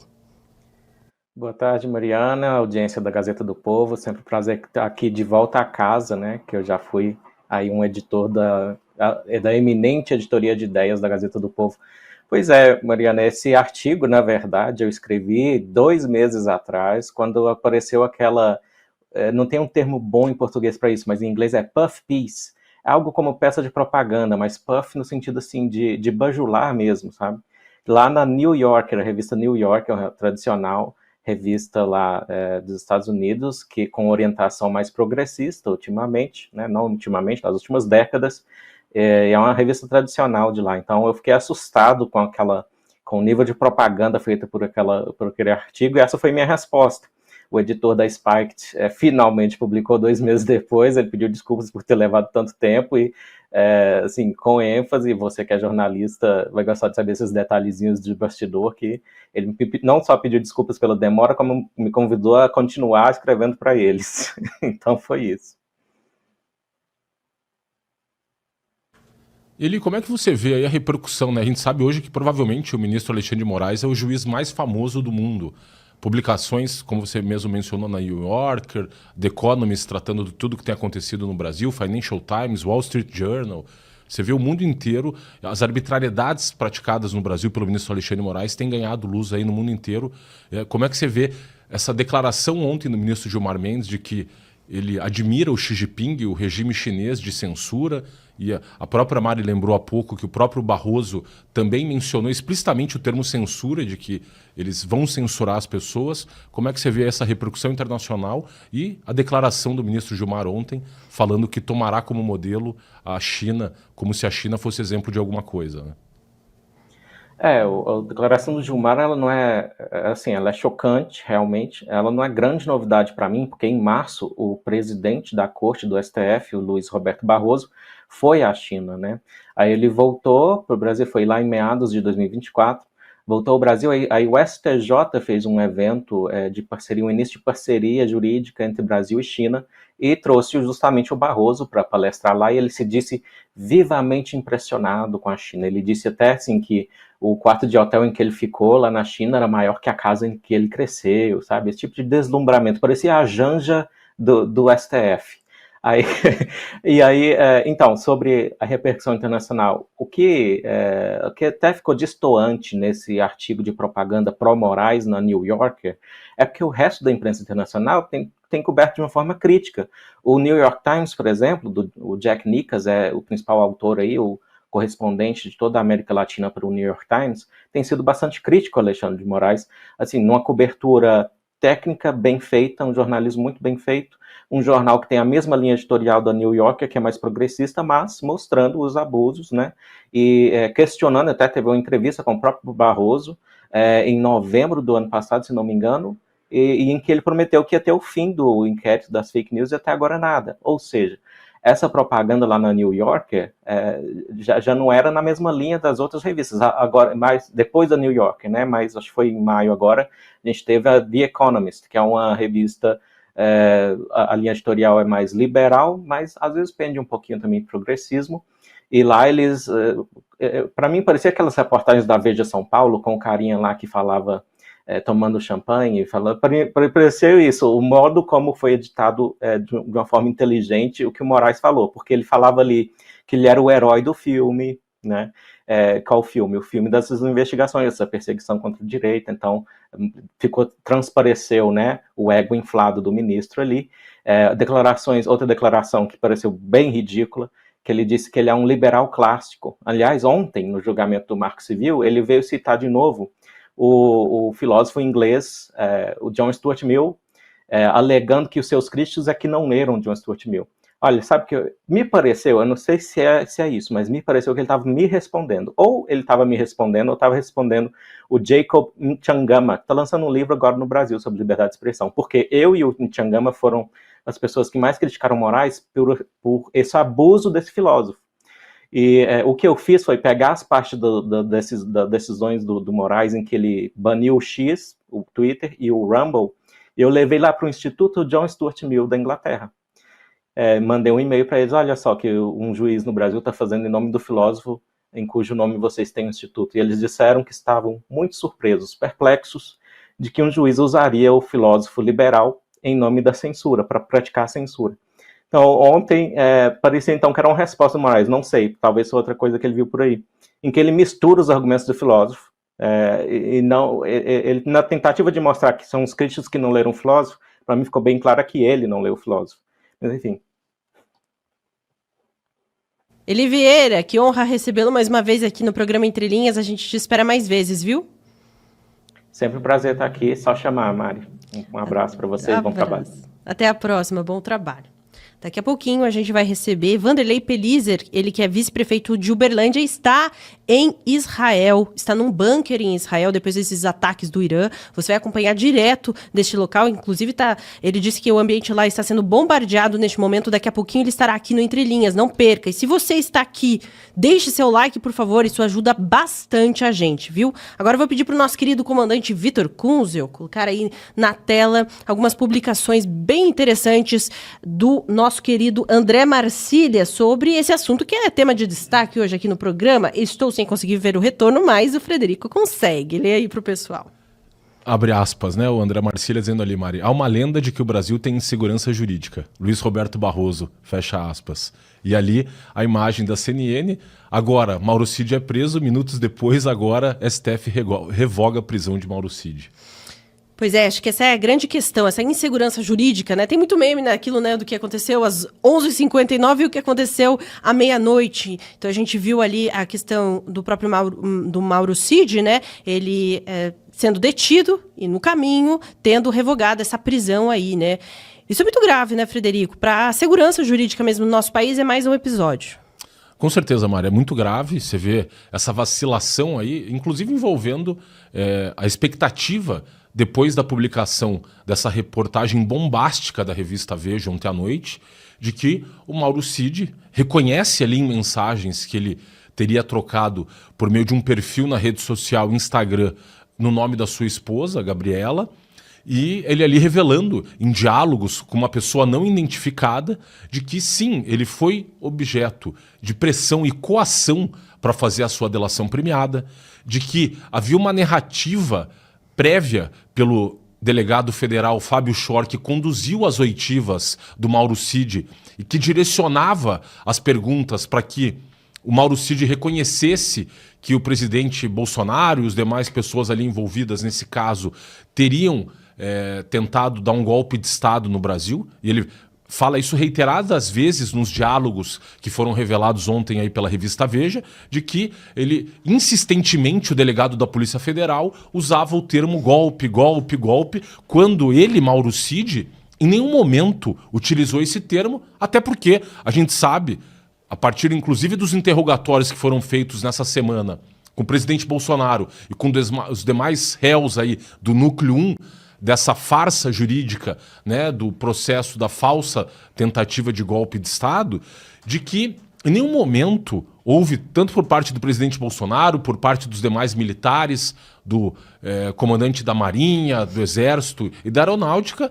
Boa tarde, Mariana, audiência da Gazeta do Povo, sempre um prazer estar aqui de volta à casa, né, que eu já fui aí um editor da eminente editoria de ideias da Gazeta do Povo. Pois é, Mariana, esse artigo, na verdade, eu escrevi 2 meses atrás, quando apareceu aquela, não tem um termo bom em português para isso, mas em inglês é puff piece, é algo como peça de propaganda, mas puff no sentido assim de bajular mesmo, sabe? Lá na New Yorker, a revista New Yorker, tradicional, revista lá dos Estados Unidos, que com orientação mais progressista ultimamente, né, não ultimamente, nas últimas décadas, é uma revista tradicional de lá. Então eu fiquei assustado com o nível de propaganda feita por aquele artigo, e essa foi minha resposta. O editor da Spiked finalmente publicou 2 meses depois, ele pediu desculpas por ter levado tanto tempo e, assim, com ênfase, você que é jornalista vai gostar de saber esses detalhezinhos de bastidor, que ele não só pediu desculpas pela demora, como me convidou a continuar escrevendo para eles. Então foi isso. Eli, como é que você vê aí a repercussão, né? A gente sabe hoje que provavelmente o ministro Alexandre de Moraes é o juiz mais famoso do mundo. Publicações, como você mesmo mencionou, na New Yorker, The Economist, tratando de tudo que tem acontecido no Brasil, Financial Times, Wall Street Journal. Você vê o mundo inteiro, as arbitrariedades praticadas no Brasil pelo ministro Alexandre de Moraes têm ganhado luz aí no mundo inteiro. Como é que você vê essa declaração ontem do ministro Gilmar Mendes de que ele admira o Xi Jinping, o regime chinês de censura, e a própria Mari lembrou há pouco que o próprio Barroso também mencionou explicitamente o termo censura, de que eles vão censurar as pessoas. Como é que você vê essa repercussão internacional e a declaração do ministro Gilmar ontem, falando que tomará como modelo a China, como se a China fosse exemplo de alguma coisa, né? A declaração do Gilmar, ela não é, assim, ela é chocante, realmente, ela não é grande novidade para mim, porque em março o presidente da corte do STF, o Luiz Roberto Barroso, foi à China, né? Aí ele voltou para o Brasil, foi lá em meados de 2024, voltou ao Brasil, aí o STJ fez um evento de parceria, um início de parceria jurídica entre Brasil e China, e trouxe justamente o Barroso para palestrar lá, e ele se disse vivamente impressionado com a China. Ele disse até assim que o quarto de hotel em que ele ficou lá na China era maior que a casa em que ele cresceu, sabe? Esse tipo de deslumbramento, parecia a Janja do STF. Aí, então, sobre a repercussão internacional, o que até ficou destoante nesse artigo de propaganda pró-Moraes na New Yorker é porque o resto da imprensa internacional tem coberto de uma forma crítica. O New York Times, por exemplo, o Jack Nickas é o principal autor aí, o correspondente de toda a América Latina para o New York Times, tem sido bastante crítico ao Alexandre de Moraes, assim, numa cobertura técnica bem feita, um jornalismo muito bem feito, um jornal que tem a mesma linha editorial da New Yorker, que é mais progressista, mas mostrando os abusos, né, e questionando, até teve uma entrevista com o próprio Barroso, em novembro do ano passado, se não me engano, e em que ele prometeu que ia ter o fim do inquérito das fake news e até agora nada. Ou seja, essa propaganda lá na New Yorker já não era na mesma linha das outras revistas. Agora, mas depois da New Yorker, né? Mas acho que foi em maio agora, a gente teve a The Economist, que é uma revista, a linha editorial é mais liberal, mas às vezes pende um pouquinho também de progressismo. E lá eles, para mim, parecia aquelas reportagens da Veja São Paulo, com o carinha lá que falava tomando champanhe, falando, pareceu isso, o modo como foi editado de uma forma inteligente o que o Moraes falou, porque ele falava ali que ele era o herói do filme, né? Qual filme? O filme dessas investigações, essa perseguição contra a direita, então transpareceu, né, o ego inflado do ministro ali. Outra declaração que pareceu bem ridícula, que ele disse que ele é um liberal clássico. Aliás, ontem, no julgamento do Marco Civil, ele veio citar de novo o filósofo inglês, o John Stuart Mill, alegando que os seus críticos é que não leram John Stuart Mill. Olha, sabe que me pareceu, eu não sei se é isso, mas me pareceu que ele estava me respondendo. Ou ele estava me respondendo, ou estava respondendo o Jacob Mchangama, que está lançando um livro agora no Brasil sobre liberdade de expressão. Porque eu e o Mchangama foram as pessoas que mais criticaram Moraes por esse abuso desse filósofo. E o que eu fiz foi pegar as partes das decisões do Moraes em que ele baniu o X, o Twitter e o Rumble, e eu levei lá para o Instituto John Stuart Mill da Inglaterra. Mandei um e-mail para eles, olha só, que um juiz no Brasil está fazendo em nome do filósofo em cujo nome vocês têm o instituto. E eles disseram que estavam muito surpresos, perplexos, de que um juiz usaria o filósofo liberal em nome da censura, para praticar a censura. Então, ontem, parecia então que era uma resposta do Moraes, não sei, talvez foi outra coisa que ele viu por aí, em que ele mistura os argumentos do filósofo, ele, na tentativa de mostrar que são os críticos que não leram o filósofo, para mim ficou bem claro que ele não leu o filósofo. Mas, enfim. Eli Vieira, que honra recebê-lo mais uma vez aqui no programa Entre Linhas, a gente te espera mais vezes, viu? Sempre um prazer estar aqui, só chamar, Mari. Um abraço para vocês, bom trabalho. Até a próxima, bom trabalho. Daqui a pouquinho a gente vai receber Vanderlei Pelizer, ele que é vice-prefeito de Uberlândia, está em Israel, está num bunker em Israel, depois desses ataques do Irã. Você vai acompanhar direto deste local, inclusive ele disse que o ambiente lá está sendo bombardeado neste momento, daqui a pouquinho ele estará aqui no Entre Linhas, não perca. E se você está aqui, deixe seu like, por favor, isso ajuda bastante a gente, viu? Agora eu vou pedir para o nosso querido comandante Vitor Kunzel colocar aí na tela algumas publicações bem interessantes do nosso querido André Marcília sobre esse assunto que é tema de destaque hoje aqui no programa. Estou sem conseguir ver o retorno, mas o Frederico consegue. Lê aí pro pessoal. Abre aspas, né? O André Marcília dizendo ali, Mari. Há uma lenda de que o Brasil tem insegurança jurídica. Luiz Roberto Barroso, fecha aspas. E ali a imagem da CNN. Agora, Mauro Cid é preso. Minutos depois, agora, STF revoga a prisão de Mauro Cid. Pois é, acho que essa é a grande questão, essa insegurança jurídica, né? Tem muito meme naquilo, né, do que aconteceu às 11h59 e o que aconteceu à meia-noite. Então a gente viu ali a questão do próprio Mauro Cid, né? Ele sendo detido e no caminho tendo revogado essa prisão aí, né? Isso é muito grave, né, Frederico? Para a segurança jurídica mesmo no nosso país é mais um episódio. Com certeza, Mari, é muito grave. Você vê essa vacilação aí, inclusive envolvendo a expectativa depois da publicação dessa reportagem bombástica da revista Veja ontem à noite, de que o Mauro Cid reconhece ali em mensagens que ele teria trocado por meio de um perfil na rede social Instagram no nome da sua esposa, Gabriela, e ele ali revelando em diálogos com uma pessoa não identificada de que sim, ele foi objeto de pressão e coação para fazer a sua delação premiada, de que havia uma narrativa prévia pelo delegado federal Fábio Schor, que conduziu as oitivas do Mauro Cid e que direcionava as perguntas para que o Mauro Cid reconhecesse que o presidente Bolsonaro e os demais pessoas ali envolvidas nesse caso teriam tentado dar um golpe de Estado no Brasil. E ele fala isso reiteradas vezes nos diálogos que foram revelados ontem aí pela revista Veja, de que ele, insistentemente, o delegado da Polícia Federal, usava o termo golpe, golpe, golpe, quando ele, Mauro Cid, em nenhum momento utilizou esse termo, até porque a gente sabe, a partir inclusive dos interrogatórios que foram feitos nessa semana com o presidente Bolsonaro e com os demais réus aí do Núcleo 1, dessa farsa jurídica, né, do processo da falsa tentativa de golpe de Estado, de que em nenhum momento houve, tanto por parte do presidente Bolsonaro, por parte dos demais militares, do comandante da Marinha, do Exército e da Aeronáutica,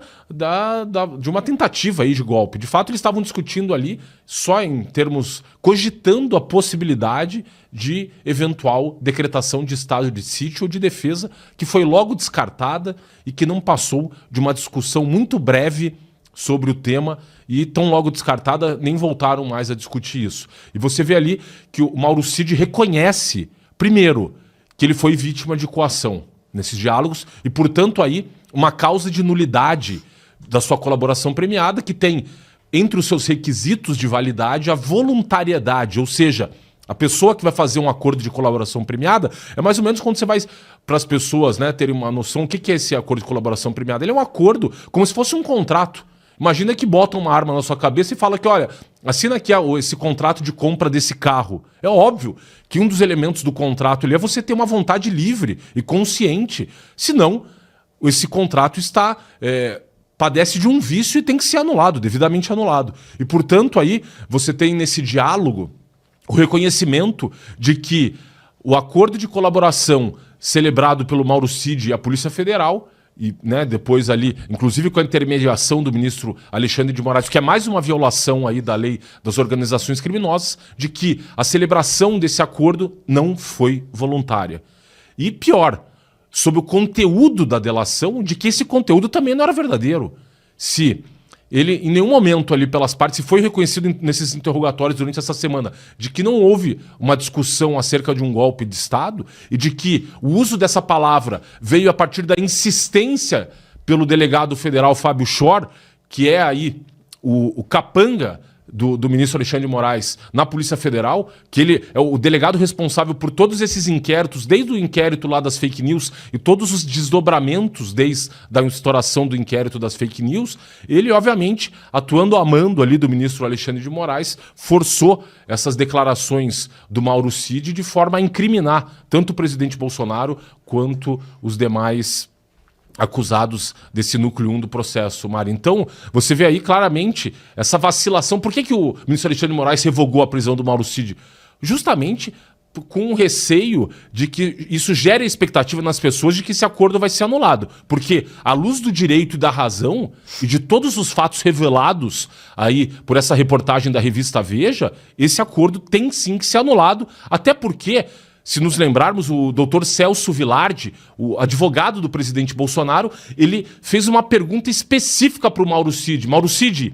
de uma tentativa aí de golpe. De fato, eles estavam discutindo ali, só em termos, cogitando a possibilidade de eventual decretação de estado de sítio ou de defesa, que foi logo descartada e que não passou de uma discussão muito breve sobre o tema, e tão logo descartada, nem voltaram mais a discutir isso. E você vê ali que o Mauro Cid reconhece, primeiro, que ele foi vítima de coação nesses diálogos, e, portanto, aí uma causa de nulidade da sua colaboração premiada, que tem entre os seus requisitos de validade a voluntariedade, ou seja, a pessoa que vai fazer um acordo de colaboração premiada é mais ou menos quando você vai, para as pessoas, né, terem uma noção, o que é esse acordo de colaboração premiada? Ele é um acordo como se fosse um contrato. Imagina que botam uma arma na sua cabeça e fala que, olha, assina aqui esse contrato de compra desse carro. É óbvio que um dos elementos do contrato ali é você ter uma vontade livre e consciente. Senão, esse contrato padece de um vício e tem que ser anulado, devidamente anulado. E, portanto, aí você tem nesse diálogo o reconhecimento de que o acordo de colaboração celebrado pelo Mauro Cid e a Polícia Federal, e, né, depois ali, inclusive com a intermediação do ministro Alexandre de Moraes, que é mais uma violação aí da lei das organizações criminosas, de que a celebração desse acordo não foi voluntária. E pior, sobre o conteúdo da delação, de que esse conteúdo também não era verdadeiro. Se ele, em nenhum momento ali pelas partes, se foi reconhecido nesses interrogatórios durante essa semana, de que não houve uma discussão acerca de um golpe de Estado e de que o uso dessa palavra veio a partir da insistência pelo delegado federal Fábio Chor, que é aí o capanga do ministro Alexandre de Moraes na Polícia Federal, que ele é o delegado responsável por todos esses inquéritos, desde o inquérito lá das fake news e todos os desdobramentos desde a instauração do inquérito das fake news. Ele, obviamente, atuando a mando ali do ministro Alexandre de Moraes, forçou essas declarações do Mauro Cid de forma a incriminar tanto o presidente Bolsonaro quanto os demais acusados desse núcleo 1 do processo, Mari. Então, você vê aí claramente essa vacilação. Por que o ministro Alexandre de Moraes revogou a prisão do Mauro Cid? Justamente com o receio de que isso gere a expectativa nas pessoas de que esse acordo vai ser anulado. Porque, à luz do direito e da razão, e de todos os fatos revelados aí por essa reportagem da revista Veja, esse acordo tem sim que ser anulado, até porque, se nos lembrarmos, o doutor Celso Vilardi, o advogado do presidente Bolsonaro, ele fez uma pergunta específica para o Mauro Cid. Mauro Cid,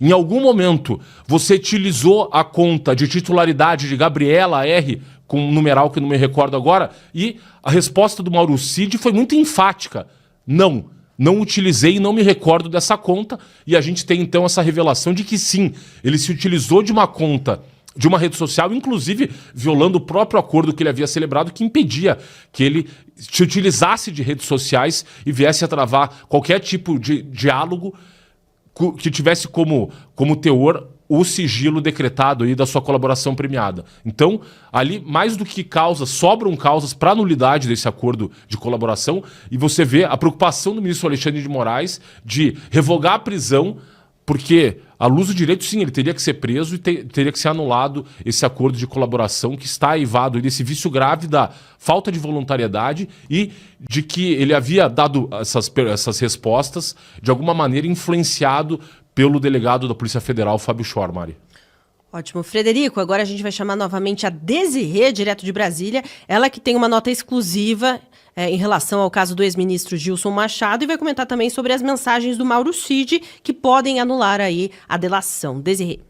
em algum momento você utilizou a conta de titularidade de Gabriela R., com um numeral que eu não me recordo agora, e a resposta do Mauro Cid foi muito enfática. Não utilizei e não me recordo dessa conta, e a gente tem então essa revelação de que sim, ele se utilizou de uma conta de uma rede social, inclusive violando o próprio acordo que ele havia celebrado, que impedia que ele se utilizasse de redes sociais e viesse a travar qualquer tipo de diálogo que tivesse como teor o sigilo decretado aí da sua colaboração premiada. Então, ali, mais do que causas, sobram causas para nulidade desse acordo de colaboração, e você vê a preocupação do ministro Alexandre de Moraes de revogar a prisão, porque, à luz do direito, sim, ele teria que ser preso e teria que ser anulado esse acordo de colaboração que está aivado desse vício grave da falta de voluntariedade e de que ele havia dado essas respostas, de alguma maneira influenciado pelo delegado da Polícia Federal, Fábio Chor, Mari. Ótimo. Frederico, agora a gente vai chamar novamente a Desirê, direto de Brasília. Ela que tem uma nota exclusiva em relação ao caso do ex-ministro Gilson Machado e vai comentar também sobre as mensagens do Mauro Cid que podem anular aí a delação. Desirê.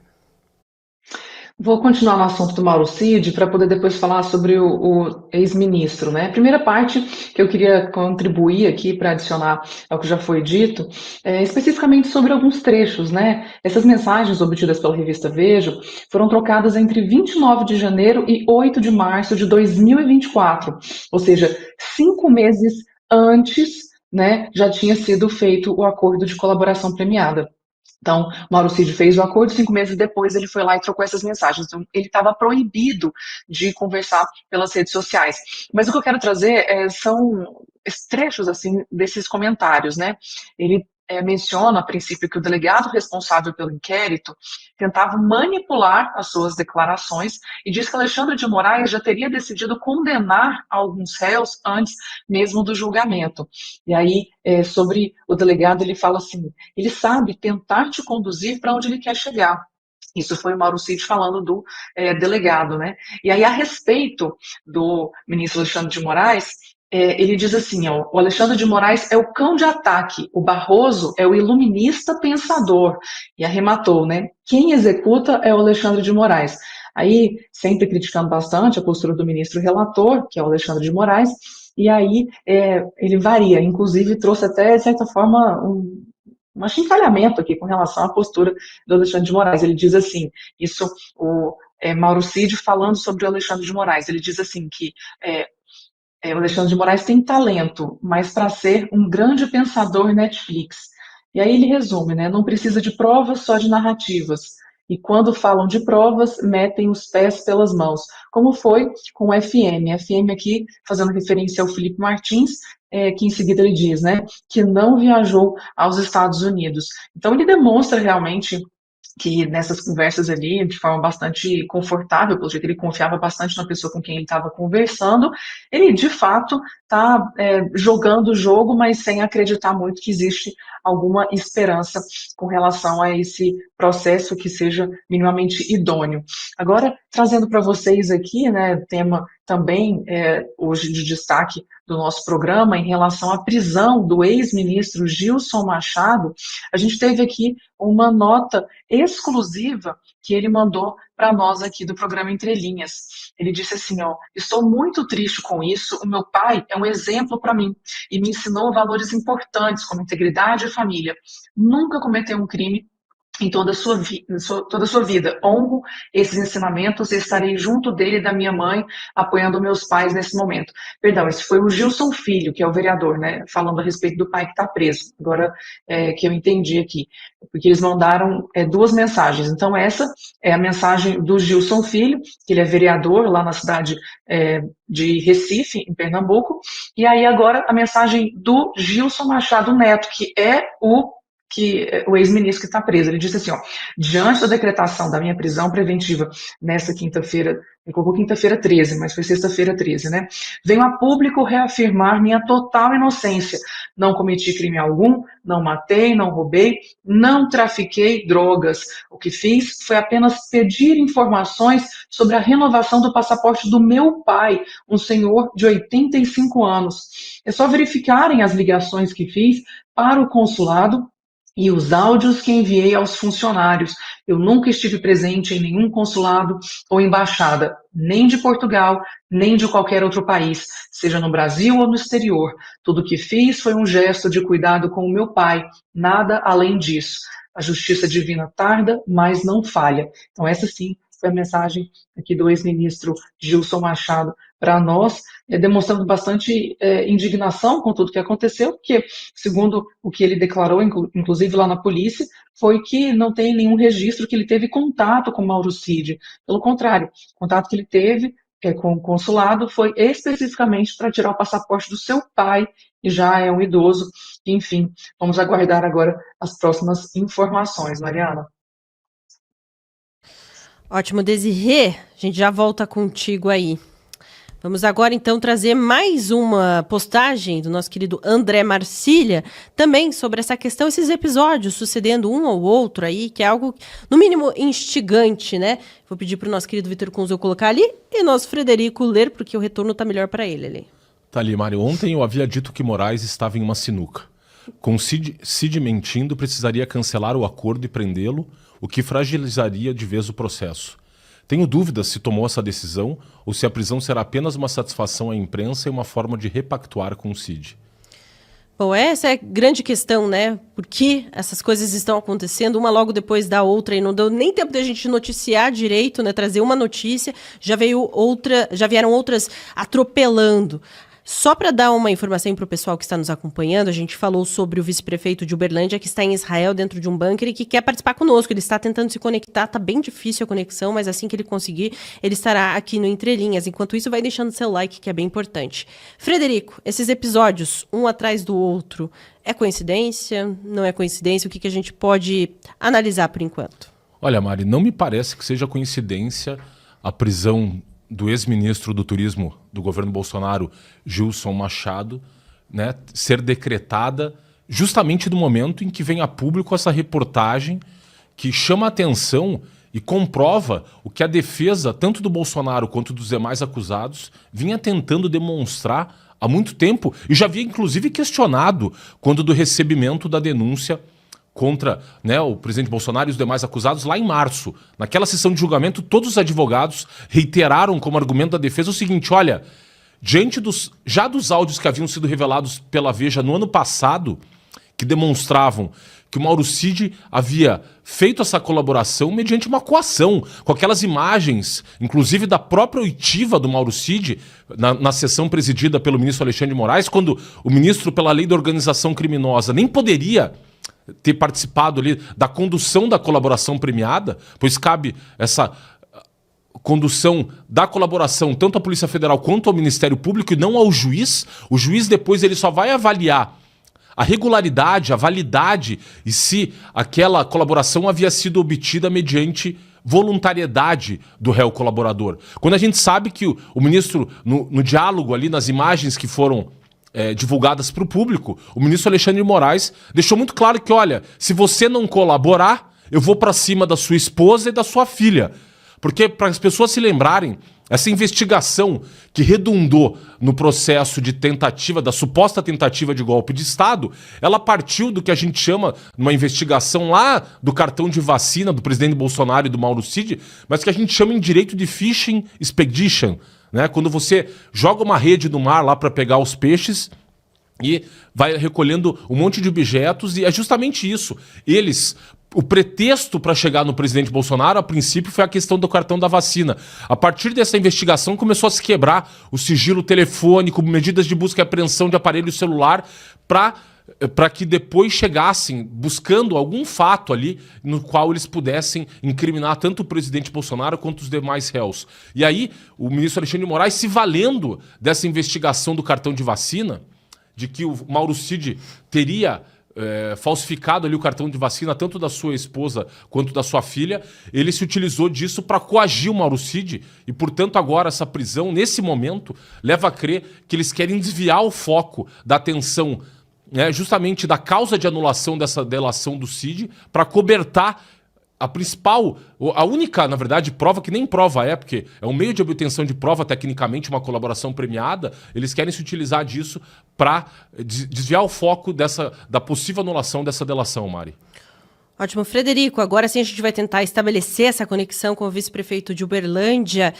Vou continuar no assunto do Mauro Cid para poder depois falar sobre o ex-ministro, né? A primeira parte que eu queria contribuir aqui para adicionar ao que já foi dito, especificamente sobre alguns trechos, né? Essas mensagens obtidas pela revista Veja foram trocadas entre 29 de janeiro e 8 de março de 2024, ou seja, 5 meses antes, né, já tinha sido feito o acordo de colaboração premiada. Então, Mauro Cid fez o acordo, 5 meses depois ele foi lá e trocou essas mensagens. Então, ele estava proibido de conversar pelas redes sociais. Mas o que eu quero trazer são trechos assim desses comentários, né? Ele menciona, a princípio, que o delegado responsável pelo inquérito tentava manipular as suas declarações e diz que Alexandre de Moraes já teria decidido condenar alguns réus antes mesmo do julgamento. E aí, sobre o delegado, ele fala assim, ele sabe tentar te conduzir para onde ele quer chegar. Isso foi o Mauro Cid falando do delegado, né? E aí, a respeito do ministro Alexandre de Moraes, ele diz assim, ó, o Alexandre de Moraes é o cão de ataque, o Barroso é o iluminista pensador, e arrematou, né? Quem executa é o Alexandre de Moraes. Aí, sempre criticando bastante a postura do ministro relator, que é o Alexandre de Moraes, e aí ele varia, inclusive trouxe até, de certa forma, um achincalhamento aqui com relação à postura do Alexandre de Moraes. Ele diz assim, isso o Mauro Cid falando sobre o Alexandre de Moraes, ele diz assim que o Alexandre de Moraes tem talento, mas para ser um grande pensador Netflix. E aí ele resume, né? Não precisa de provas, só de narrativas. E quando falam de provas, metem os pés pelas mãos. Como foi com o FM. FM aqui, fazendo referência ao Felipe Martins, que em seguida ele diz, né? Que não viajou aos Estados Unidos. Então ele demonstra realmente que nessas conversas ali, de forma bastante confortável, pelo jeito ele confiava bastante na pessoa com quem ele estava conversando, ele de fato está jogando o jogo, mas sem acreditar muito que existe alguma esperança com relação a esse processo que seja minimamente idôneo. Agora, trazendo para vocês aqui, né, tema também hoje de destaque do nosso programa em relação à prisão do ex-ministro Gilson Machado, a gente teve aqui uma nota exclusiva que ele mandou para nós aqui do programa Entre Linhas. Ele disse assim, ó, estou muito triste com isso, o meu pai é um exemplo para mim e me ensinou valores importantes como integridade e família. Nunca cometeu um crime em toda a sua vida. Honro esses ensinamentos e estarei junto dele e da minha mãe, apoiando meus pais nesse momento. Perdão, esse foi o Gilson Filho, que é o vereador, né, falando a respeito do pai que está preso. Agora que eu entendi aqui, porque eles mandaram 2 mensagens. Então essa é a mensagem do Gilson Filho, que ele é vereador lá na cidade de Recife, em Pernambuco, e aí agora a mensagem do Gilson Machado Neto, que é o ex-ministro que está preso. Ele disse assim, ó, diante da decretação da minha prisão preventiva nessa quinta-feira, ele colocou quinta-feira 13, mas foi sexta-feira 13, né? Venho a público reafirmar minha total inocência. Não cometi crime algum, não matei, não roubei, não trafiquei drogas. O que fiz foi apenas pedir informações sobre a renovação do passaporte do meu pai, um senhor de 85 anos. É só verificarem as ligações que fiz para o consulado e os áudios que enviei aos funcionários. Eu nunca estive presente em nenhum consulado ou embaixada, nem de Portugal, nem de qualquer outro país, seja no Brasil ou no exterior. Tudo o que fiz foi um gesto de cuidado com o meu pai, nada além disso. A justiça divina tarda, mas não falha. Então essa sim foi a mensagem aqui do ex-ministro Gilson Machado para nós, demonstrando bastante indignação com tudo que aconteceu, porque, segundo o que ele declarou, inclusive lá na polícia, foi que não tem nenhum registro que ele teve contato com Mauro Cid. Pelo contrário, o contato que ele teve com o consulado foi especificamente para tirar o passaporte do seu pai, que já é um idoso. Enfim, vamos aguardar agora as próximas informações, Mariana. Ótimo, Desirê, a gente já volta contigo aí. Vamos agora, então, trazer mais uma postagem do nosso querido André Marcília, também sobre essa questão, esses episódios sucedendo um ao outro aí, que é algo, no mínimo, instigante, né? Vou pedir para o nosso querido Vitor Kunz eu colocar ali e nosso Frederico ler, porque o retorno tá melhor para ele ali. Tá ali, Mário. Ontem eu havia dito que Moraes estava em uma sinuca. Com Cid mentindo, precisaria cancelar o acordo e prendê-lo, o que fragilizaria de vez o processo. Tenho dúvidas se tomou essa decisão ou se a prisão será apenas uma satisfação à imprensa e uma forma de repactuar com o Cid. Bom, essa é a grande questão, né? Por que essas coisas estão acontecendo, uma logo depois da outra, e não deu nem tempo de a gente noticiar direito, né? Trazer uma notícia, já vieram outras atropelando. Só para dar uma informação para o pessoal que está nos acompanhando, a gente falou sobre o vice-prefeito de Uberlândia que está em Israel dentro de um bunker e que quer participar conosco. Ele está tentando se conectar, está bem difícil a conexão, mas assim que ele conseguir, ele estará aqui no Entre Linhas. Enquanto isso, vai deixando seu like, que é bem importante. Frederico, esses episódios, um atrás do outro, é coincidência? Não é coincidência? O que a gente pode analisar por enquanto? Olha, Mari, não me parece que seja coincidência a prisão do ex-ministro do Turismo do governo Bolsonaro, Gilson Machado, né, ser decretada justamente no momento em que vem a público essa reportagem que chama a atenção e comprova o que a defesa, tanto do Bolsonaro quanto dos demais acusados, vinha tentando demonstrar há muito tempo e já havia inclusive questionado quando do recebimento da denúncia contra, né, o presidente Bolsonaro e os demais acusados lá em março. Naquela sessão de julgamento, todos os advogados reiteraram como argumento da defesa o seguinte: olha, diante dos áudios que haviam sido revelados pela Veja no ano passado, que demonstravam que o Mauro Cid havia feito essa colaboração mediante uma coação, com aquelas imagens, inclusive da própria oitiva do Mauro Cid, na sessão presidida pelo ministro Alexandre de Moraes, quando o ministro, pela lei da organização criminosa, nem poderia ter participado ali da condução da colaboração premiada, pois cabe essa condução da colaboração tanto à Polícia Federal quanto ao Ministério Público e não ao juiz. O juiz depois ele só vai avaliar a regularidade, a validade e se aquela colaboração havia sido obtida mediante voluntariedade do réu colaborador. Quando a gente sabe que o ministro, no diálogo ali, nas imagens que foram divulgadas para o público, o ministro Alexandre de Moraes deixou muito claro que, olha, se você não colaborar, eu vou para cima da sua esposa e da sua filha. Porque, para as pessoas se lembrarem, essa investigação que redundou no processo de tentativa, da suposta tentativa de golpe de Estado, ela partiu do que a gente chama, numa investigação lá do cartão de vacina do presidente Bolsonaro e do Mauro Cid, mas que a gente chama em direito de fishing expedition, né? Quando você joga uma rede no mar lá para pegar os peixes e vai recolhendo um monte de objetos, e é justamente isso. O pretexto para chegar no presidente Bolsonaro, a princípio, foi a questão do cartão da vacina. A partir dessa investigação, começou a se quebrar o sigilo telefônico, medidas de busca e apreensão de aparelho celular, para que depois chegassem buscando algum fato ali no qual eles pudessem incriminar tanto o presidente Bolsonaro quanto os demais réus. E aí, o ministro Alexandre de Moraes, se valendo dessa investigação do cartão de vacina, de que o Mauro Cid teria falsificado ali o cartão de vacina tanto da sua esposa quanto da sua filha, ele se utilizou disso para coagir o Mauro Cid e, portanto, agora essa prisão, nesse momento, leva a crer que eles querem desviar o foco da atenção, justamente da causa de anulação dessa delação do Cid, para cobertar a principal, a única, na verdade, prova, que nem prova é, porque é um meio de obtenção de prova, tecnicamente, uma colaboração premiada. Eles querem se utilizar disso para desviar o foco da possível anulação dessa delação, Mari. Ótimo, Frederico. Agora sim a gente vai tentar estabelecer essa conexão com o vice-prefeito de Uberlândia,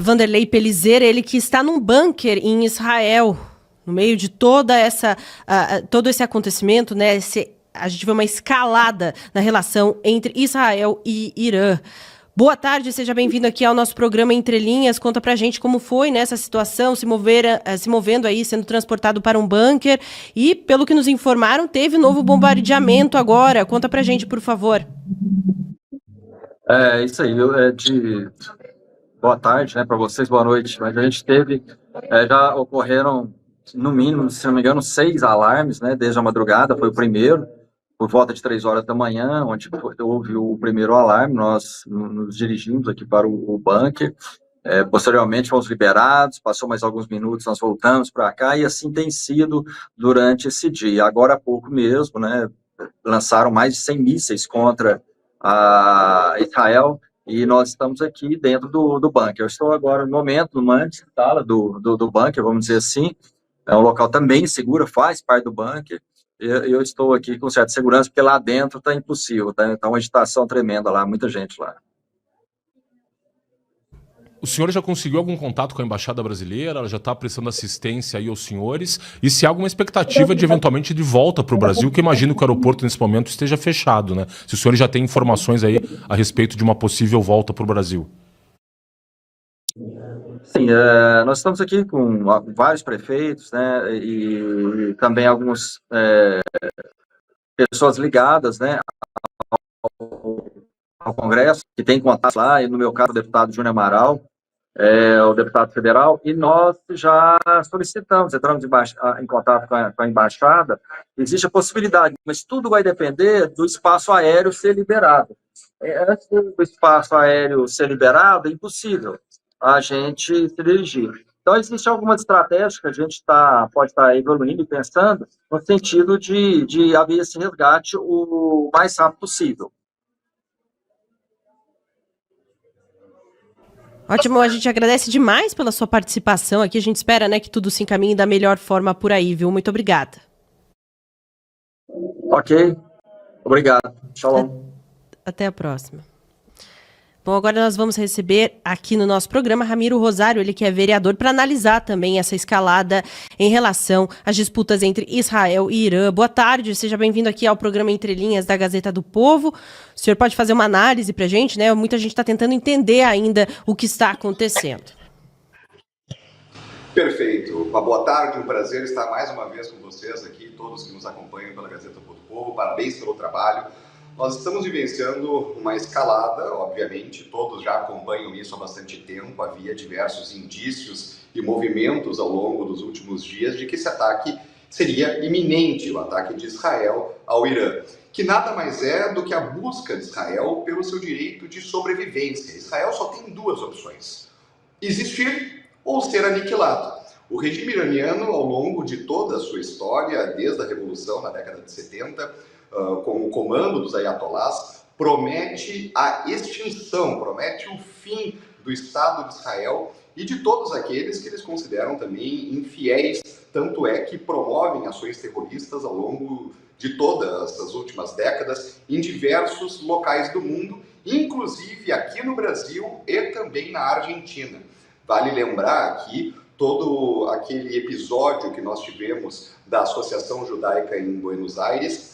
Vanderlei Pelizer, ele que está num bunker em Israel, no meio de todo esse acontecimento, né? A gente vê uma escalada na relação entre Israel e Irã. Boa tarde, seja bem-vindo aqui ao nosso programa Entre Linhas. Conta pra gente como foi nessa situação, se movendo aí, sendo transportado para um bunker. E, pelo que nos informaram, teve novo bombardeamento agora. Conta pra gente, por favor. Isso aí, boa tarde, né, para vocês, boa noite. Mas a gente teve, já ocorreram, no mínimo, se não me engano, 6 alarmes, né, desde a madrugada, foi o primeiro, por volta de 3 horas da manhã, onde houve o primeiro alarme. Nós nos dirigimos aqui para o bunker, posteriormente fomos liberados, passou mais alguns minutos, nós voltamos para cá, e assim tem sido durante esse dia. Agora há pouco mesmo, né, lançaram mais de 100 mísseis contra a Israel, e nós estamos aqui dentro do bunker. Eu estou agora, no momento, numa antessala do bunker, vamos dizer assim. É um local também seguro, faz parte do bunker. Eu estou aqui com certa segurança, porque lá dentro está impossível, está uma agitação tremenda lá, muita gente lá. O senhor já conseguiu algum contato com a Embaixada Brasileira? Ela já está prestando assistência aí aos senhores? E se há alguma expectativa de, eventualmente, de volta para o Brasil, que eu imagino que o aeroporto, nesse momento, esteja fechado, né? Se o senhor já tem informações aí a respeito de uma possível volta para o Brasil. Sim, nós estamos aqui com vários prefeitos, né, e também algumas pessoas ligadas, né, ao Congresso, que tem contato lá, e no meu caso o deputado Júnior Amaral, o deputado federal, e nós já solicitamos, entramos em contato com a embaixada, existe a possibilidade, mas tudo vai depender do espaço aéreo ser liberado. Antes do espaço aéreo ser liberado, é impossível a gente se dirigir. Então, existe algumas estratégias que a gente pode estar evoluindo e pensando no sentido de haver esse resgate o mais rápido possível. Ótimo, a gente agradece demais pela sua participação aqui. A gente espera, né, que tudo se encaminhe da melhor forma por aí, viu? Muito obrigada. Ok, obrigado. Shalom. Até a próxima. Bom, agora nós vamos receber aqui no nosso programa Ramiro Rosário, ele que é vereador, para analisar também essa escalada em relação às disputas entre Israel e Irã. Boa tarde, seja bem-vindo aqui ao programa Entre Linhas da Gazeta do Povo. O senhor pode fazer uma análise para a gente, né? Muita gente está tentando entender ainda o que está acontecendo. Perfeito. Uma boa tarde, um prazer estar mais uma vez com vocês aqui, todos que nos acompanham pela Gazeta do Povo. Parabéns pelo trabalho. Nós estamos vivenciando uma escalada, obviamente, todos já acompanham isso há bastante tempo, havia diversos indícios e movimentos ao longo dos últimos dias de que esse ataque seria iminente, o ataque de Israel ao Irã, que nada mais é do que a busca de Israel pelo seu direito de sobrevivência. Israel só tem duas opções: existir ou ser aniquilado. O regime iraniano, ao longo de toda a sua história, desde a Revolução na década de 70, com o comando dos ayatolás, promete a extinção, promete o fim do Estado de Israel e de todos aqueles que eles consideram também infiéis, tanto é que promovem ações terroristas ao longo de todas as últimas décadas em diversos locais do mundo, inclusive aqui no Brasil e também na Argentina. Vale lembrar aqui todo aquele episódio que nós tivemos da Associação Judaica em Buenos Aires,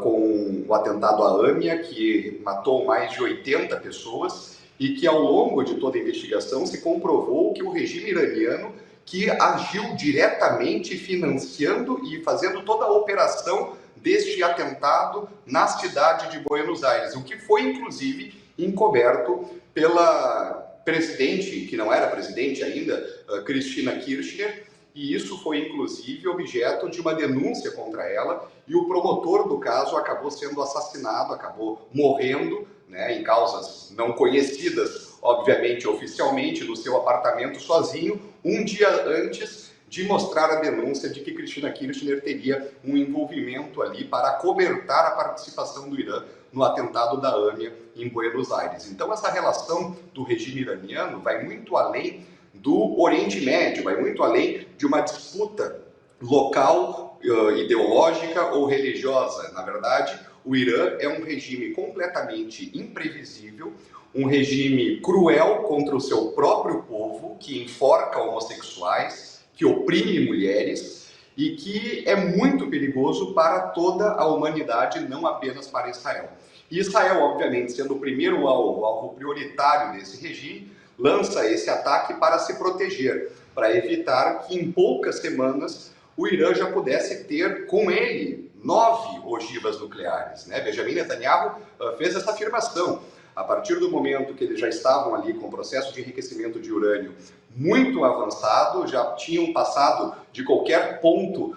com o atentado à AMIA, que matou mais de 80 pessoas e que ao longo de toda a investigação se comprovou que o regime iraniano que agiu diretamente financiando e fazendo toda a operação deste atentado na cidade de Buenos Aires, o que foi inclusive encoberto pela presidente, que não era presidente ainda, Cristina Kirchner, e isso foi inclusive objeto de uma denúncia contra ela, e o promotor do caso acabou sendo assassinado, acabou morrendo, né, em causas não conhecidas, obviamente, oficialmente, no seu apartamento sozinho, um dia antes de mostrar a denúncia de que Cristina Kirchner teria um envolvimento ali para acobertar a participação do Irã no atentado da AMIA em Buenos Aires. Então essa relação do regime iraniano vai muito além do Oriente Médio, vai muito além de uma disputa local, ideológica ou religiosa. Na verdade, o Irã é um regime completamente imprevisível, um regime cruel contra o seu próprio povo, que enforca homossexuais, que oprime mulheres e que é muito perigoso para toda a humanidade, não apenas para Israel. E Israel, obviamente, sendo o primeiro alvo prioritário desse regime, lança esse ataque para se proteger, para evitar que em poucas semanas o Irã já pudesse ter com ele 9 ogivas nucleares, né? Benjamin Netanyahu fez essa afirmação. A partir do momento que eles já estavam ali com o processo de enriquecimento de urânio muito avançado, já tinham passado de qualquer ponto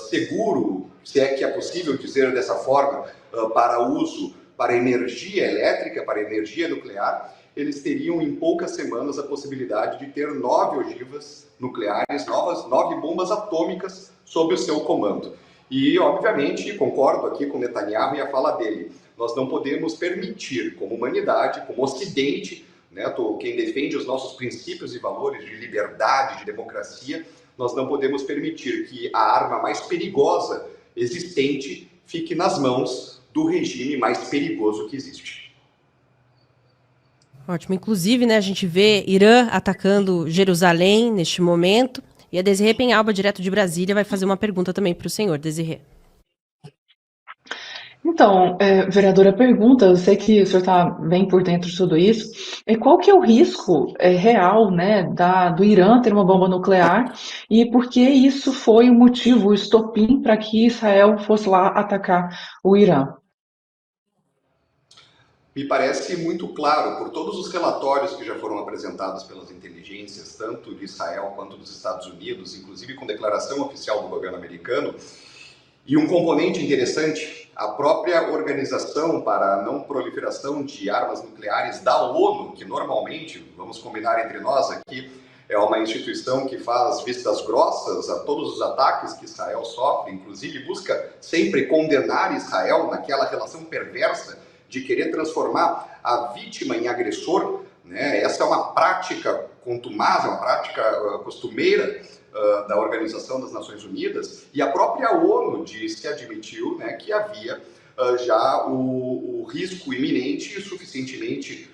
seguro, se é que é possível dizer dessa forma, para uso para energia elétrica, para energia nuclear, eles teriam em poucas semanas a possibilidade de ter 9 ogivas nucleares, 9 bombas atômicas sob o seu comando. E, obviamente, concordo aqui com Netanyahu e a fala dele, nós não podemos permitir, como humanidade, como Ocidente, né, quem defende os nossos princípios e valores de liberdade, de democracia, nós não podemos permitir que a arma mais perigosa existente fique nas mãos do regime mais perigoso que existe. Ótimo. Inclusive, né, a gente vê Irã atacando Jerusalém neste momento. E a Desirê Penhalba, direto de Brasília, vai fazer uma pergunta também para o senhor, Desirê. Então, vereadora, pergunta, eu sei que o senhor está bem por dentro de tudo isso, qual que é o risco real, né, do Irã ter uma bomba nuclear e por que isso foi o motivo, o estopim para que Israel fosse lá atacar o Irã? Me parece muito claro, por todos os relatórios que já foram apresentados pelas inteligências, tanto de Israel quanto dos Estados Unidos, inclusive com declaração oficial do governo americano. E um componente interessante, a própria Organização para a Não Proliferação de Armas Nucleares da ONU, que normalmente, vamos combinar entre nós aqui, é uma instituição que faz vistas grossas a todos os ataques que Israel sofre, inclusive busca sempre condenar Israel naquela relação perversa de querer transformar a vítima em agressor, né? Essa é uma prática contumaz, é uma prática costumeira da Organização das Nações Unidas, e a própria ONU disse, admitiu, né, que havia já o risco iminente e suficientemente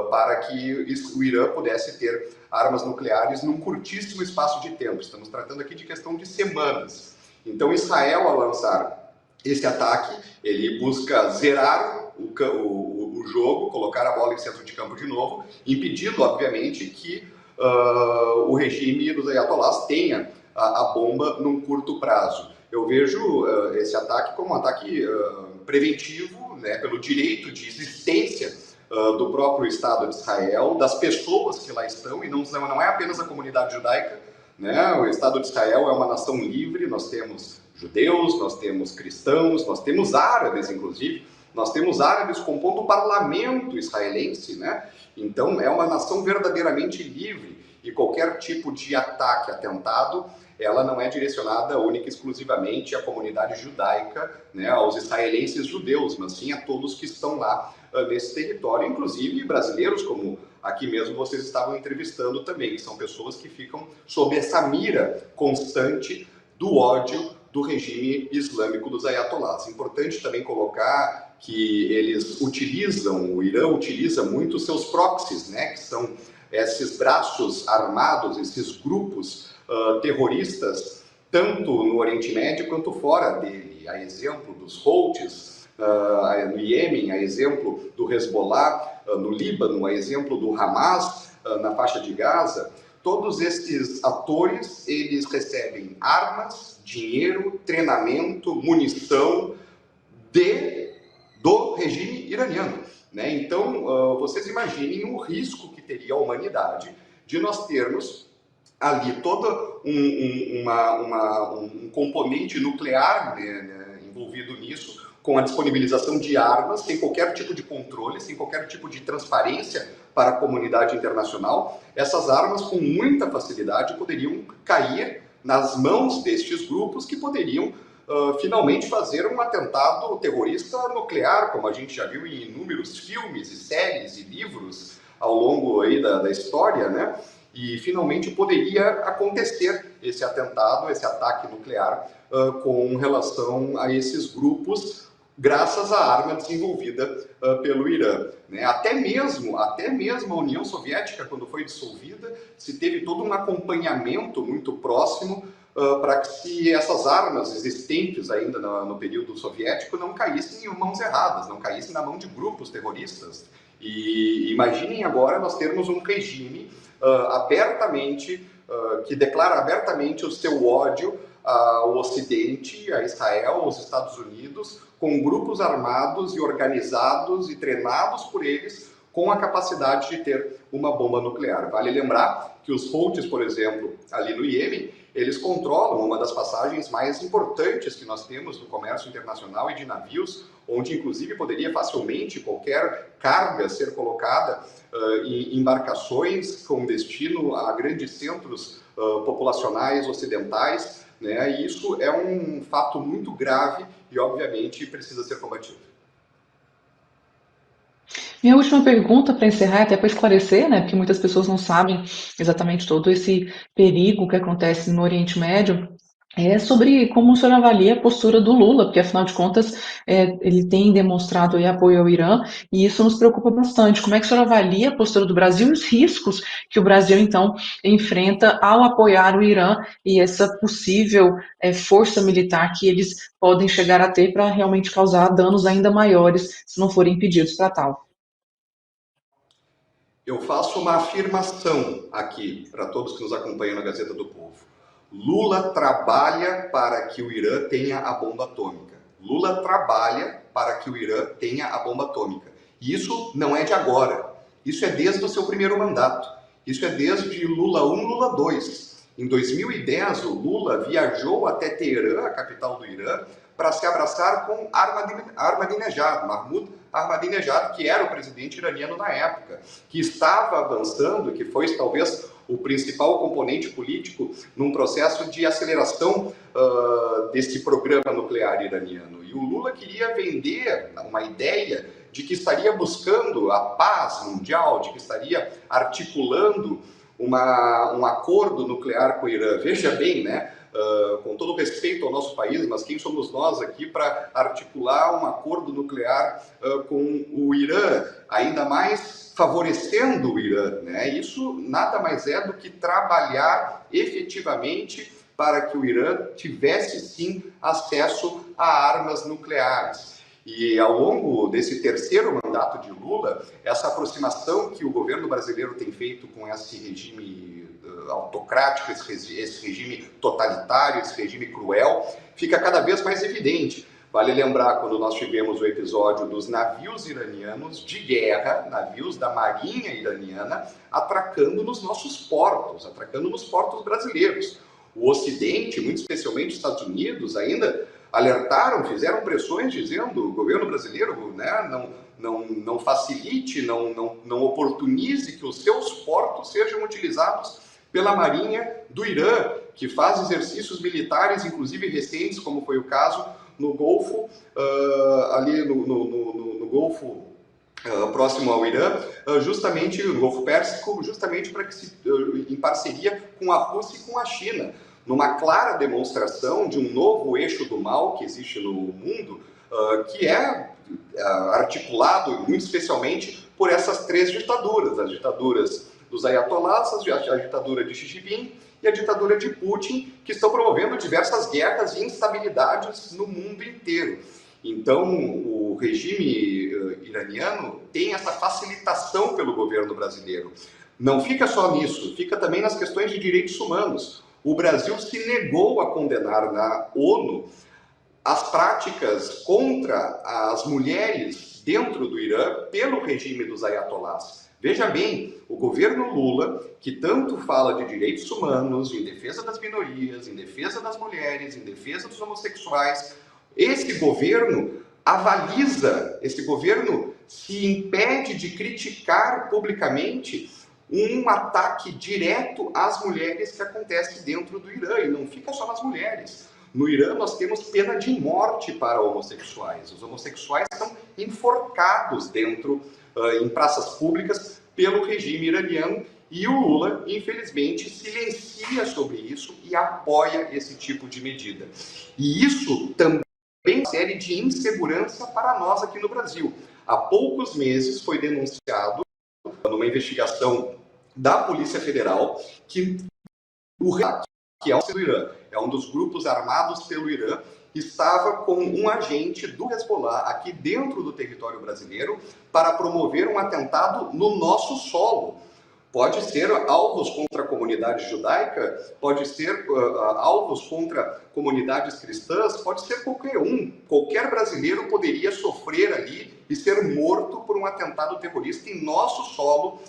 para que o Irã pudesse ter armas nucleares num curtíssimo espaço de tempo. Estamos tratando aqui de questão de semanas. Então, Israel, ao lançar esse ataque, ele busca zerar o jogo, colocar a bola em centro de campo de novo, impedindo, obviamente, que o regime dos ayatollahs tenha a bomba num curto prazo. Eu vejo esse ataque como um ataque preventivo, né, pelo direito de existência do próprio Estado de Israel, das pessoas que lá estão, e não é apenas a comunidade judaica, né? O Estado de Israel é uma nação livre, nós temos judeus, nós temos cristãos, nós temos árabes, inclusive, nós temos árabes compondo o parlamento israelense, né? Então, é uma nação verdadeiramente livre e qualquer tipo de ataque, atentado, ela não é direcionada única e exclusivamente à comunidade judaica, né, aos israelenses judeus, mas sim a todos que estão lá nesse território, inclusive brasileiros, como aqui mesmo vocês estavam entrevistando também, que são pessoas que ficam sob essa mira constante do ódio do regime islâmico dos ayatollahs. Importante também colocar que eles utilizam, o Irã utiliza muito seus proxies, né, que são esses braços armados, esses grupos terroristas, tanto no Oriente Médio quanto fora dele. A exemplo dos Houthis no Iêmen, a exemplo do Hezbollah no Líbano, a exemplo do Hamas na faixa de Gaza. Todos esses atores, eles recebem armas, dinheiro, treinamento, munição do regime iraniano, né? Então, vocês imaginem o risco que teria a humanidade de nós termos ali todo um componente nuclear, né, envolvido nisso, com a disponibilização de armas, sem qualquer tipo de controle, sem qualquer tipo de transparência para a comunidade internacional. Essas armas, com muita facilidade, poderiam cair nas mãos destes grupos que poderiam finalmente fazer um atentado terrorista nuclear, como a gente já viu em inúmeros filmes e séries e livros ao longo aí da história, né? E finalmente poderia acontecer esse atentado, esse ataque nuclear com relação a esses grupos, graças à arma desenvolvida pelo Irã, né? Até mesmo a União Soviética, quando foi dissolvida, se teve todo um acompanhamento muito próximo para que se essas armas existentes ainda no período soviético não caíssem em mãos erradas, não caíssem na mão de grupos terroristas. E imaginem agora nós termos um regime que declara abertamente o seu ódio ao Ocidente, a Israel, aos Estados Unidos, com grupos armados e organizados e treinados por eles, com a capacidade de ter uma bomba nuclear. Vale lembrar que os Houthis, por exemplo, ali no Iêmen, eles controlam uma das passagens mais importantes que nós temos no comércio internacional e de navios, onde inclusive poderia facilmente qualquer carga ser colocada em embarcações com destino a grandes centros populacionais ocidentais, né? E isso é um fato muito grave e, obviamente, precisa ser combatido. Minha última pergunta para encerrar, até para esclarecer, né, porque muitas pessoas não sabem exatamente todo esse perigo que acontece no Oriente Médio. É sobre como o senhor avalia a postura do Lula, porque afinal de contas ele tem demonstrado aí apoio ao Irã e isso nos preocupa bastante. Como é que o senhor avalia a postura do Brasil e os riscos que o Brasil então enfrenta ao apoiar o Irã e essa possível força militar que eles podem chegar a ter para realmente causar danos ainda maiores se não forem impedidos para tal? Eu faço uma afirmação aqui para todos que nos acompanham na Gazeta do Povo. Lula trabalha para que o Irã tenha a bomba atômica. Lula trabalha para que o Irã tenha a bomba atômica. E isso não é de agora. Isso é desde o seu primeiro mandato. Isso é desde Lula 1, Lula 2. Em 2010, o Lula viajou até Teherã, a capital do Irã, para se abraçar com Ahmadinejad, Mahmoud Ahmadinejad, que era o presidente iraniano na época, que estava avançando, que foi talvez o principal componente político num processo de aceleração desse programa nuclear iraniano. E o Lula queria vender uma ideia de que estaria buscando a paz mundial, de que estaria articulando um acordo nuclear com o Irã. Veja bem, né? Com todo respeito ao nosso país, mas quem somos nós aqui para articular um acordo nuclear com o Irã, ainda mais favorecendo o Irã, né? Isso nada mais é do que trabalhar efetivamente para que o Irã tivesse sim acesso a armas nucleares. E ao longo desse terceiro mandato de Lula, essa aproximação que o governo brasileiro tem feito com esse regime autocrático, esse regime totalitário, esse regime cruel, fica cada vez mais evidente. Vale lembrar quando nós tivemos o episódio dos navios iranianos de guerra, navios da marinha iraniana, atracando nos nossos portos, atracando nos portos brasileiros. O Ocidente, muito especialmente os Estados Unidos, ainda alertaram, fizeram pressões dizendo o governo brasileiro, né, não facilite, não oportunize que os seus portos sejam utilizados pela Marinha do Irã, que faz exercícios militares, inclusive recentes, como foi o caso no Golfo, ali no Golfo próximo ao Irã, justamente no Golfo Pérsico, justamente para que em parceria com a Rússia e com a China, numa clara demonstração de um novo eixo do mal que existe no mundo, que é articulado muito especialmente por essas três ditaduras, as ditaduras dos ayatolás, a ditadura de Xi Jinping e a ditadura de Putin, que estão promovendo diversas guerras e instabilidades no mundo inteiro. Então, o regime iraniano tem essa facilitação pelo governo brasileiro. Não fica só nisso, fica também nas questões de direitos humanos. O Brasil se negou a condenar na ONU as práticas contra as mulheres dentro do Irã pelo regime dos ayatolás. Veja bem, o governo Lula, que tanto fala de direitos humanos, em defesa das minorias, em defesa das mulheres, em defesa dos homossexuais, esse governo avaliza, esse governo se impede de criticar publicamente um ataque direto às mulheres que acontece dentro do Irã, e não fica só nas mulheres. No Irã nós temos pena de morte para homossexuais. Os homossexuais são enforcados em praças públicas pelo regime iraniano, e o Lula, infelizmente, silencia sobre isso e apoia esse tipo de medida. E isso também é uma série de insegurança para nós aqui no Brasil. Há poucos meses foi denunciado, numa investigação da Polícia Federal, que o Hezbollah, que é do Irã, é um dos grupos armados pelo Irã, estava com um agente do Hezbollah aqui dentro do território brasileiro para promover um atentado no nosso solo. Pode ser alvos contra a comunidade judaica, pode ser alvos contra comunidades cristãs, pode ser qualquer um. Qualquer brasileiro poderia sofrer ali e ser morto por um atentado terrorista em nosso solo,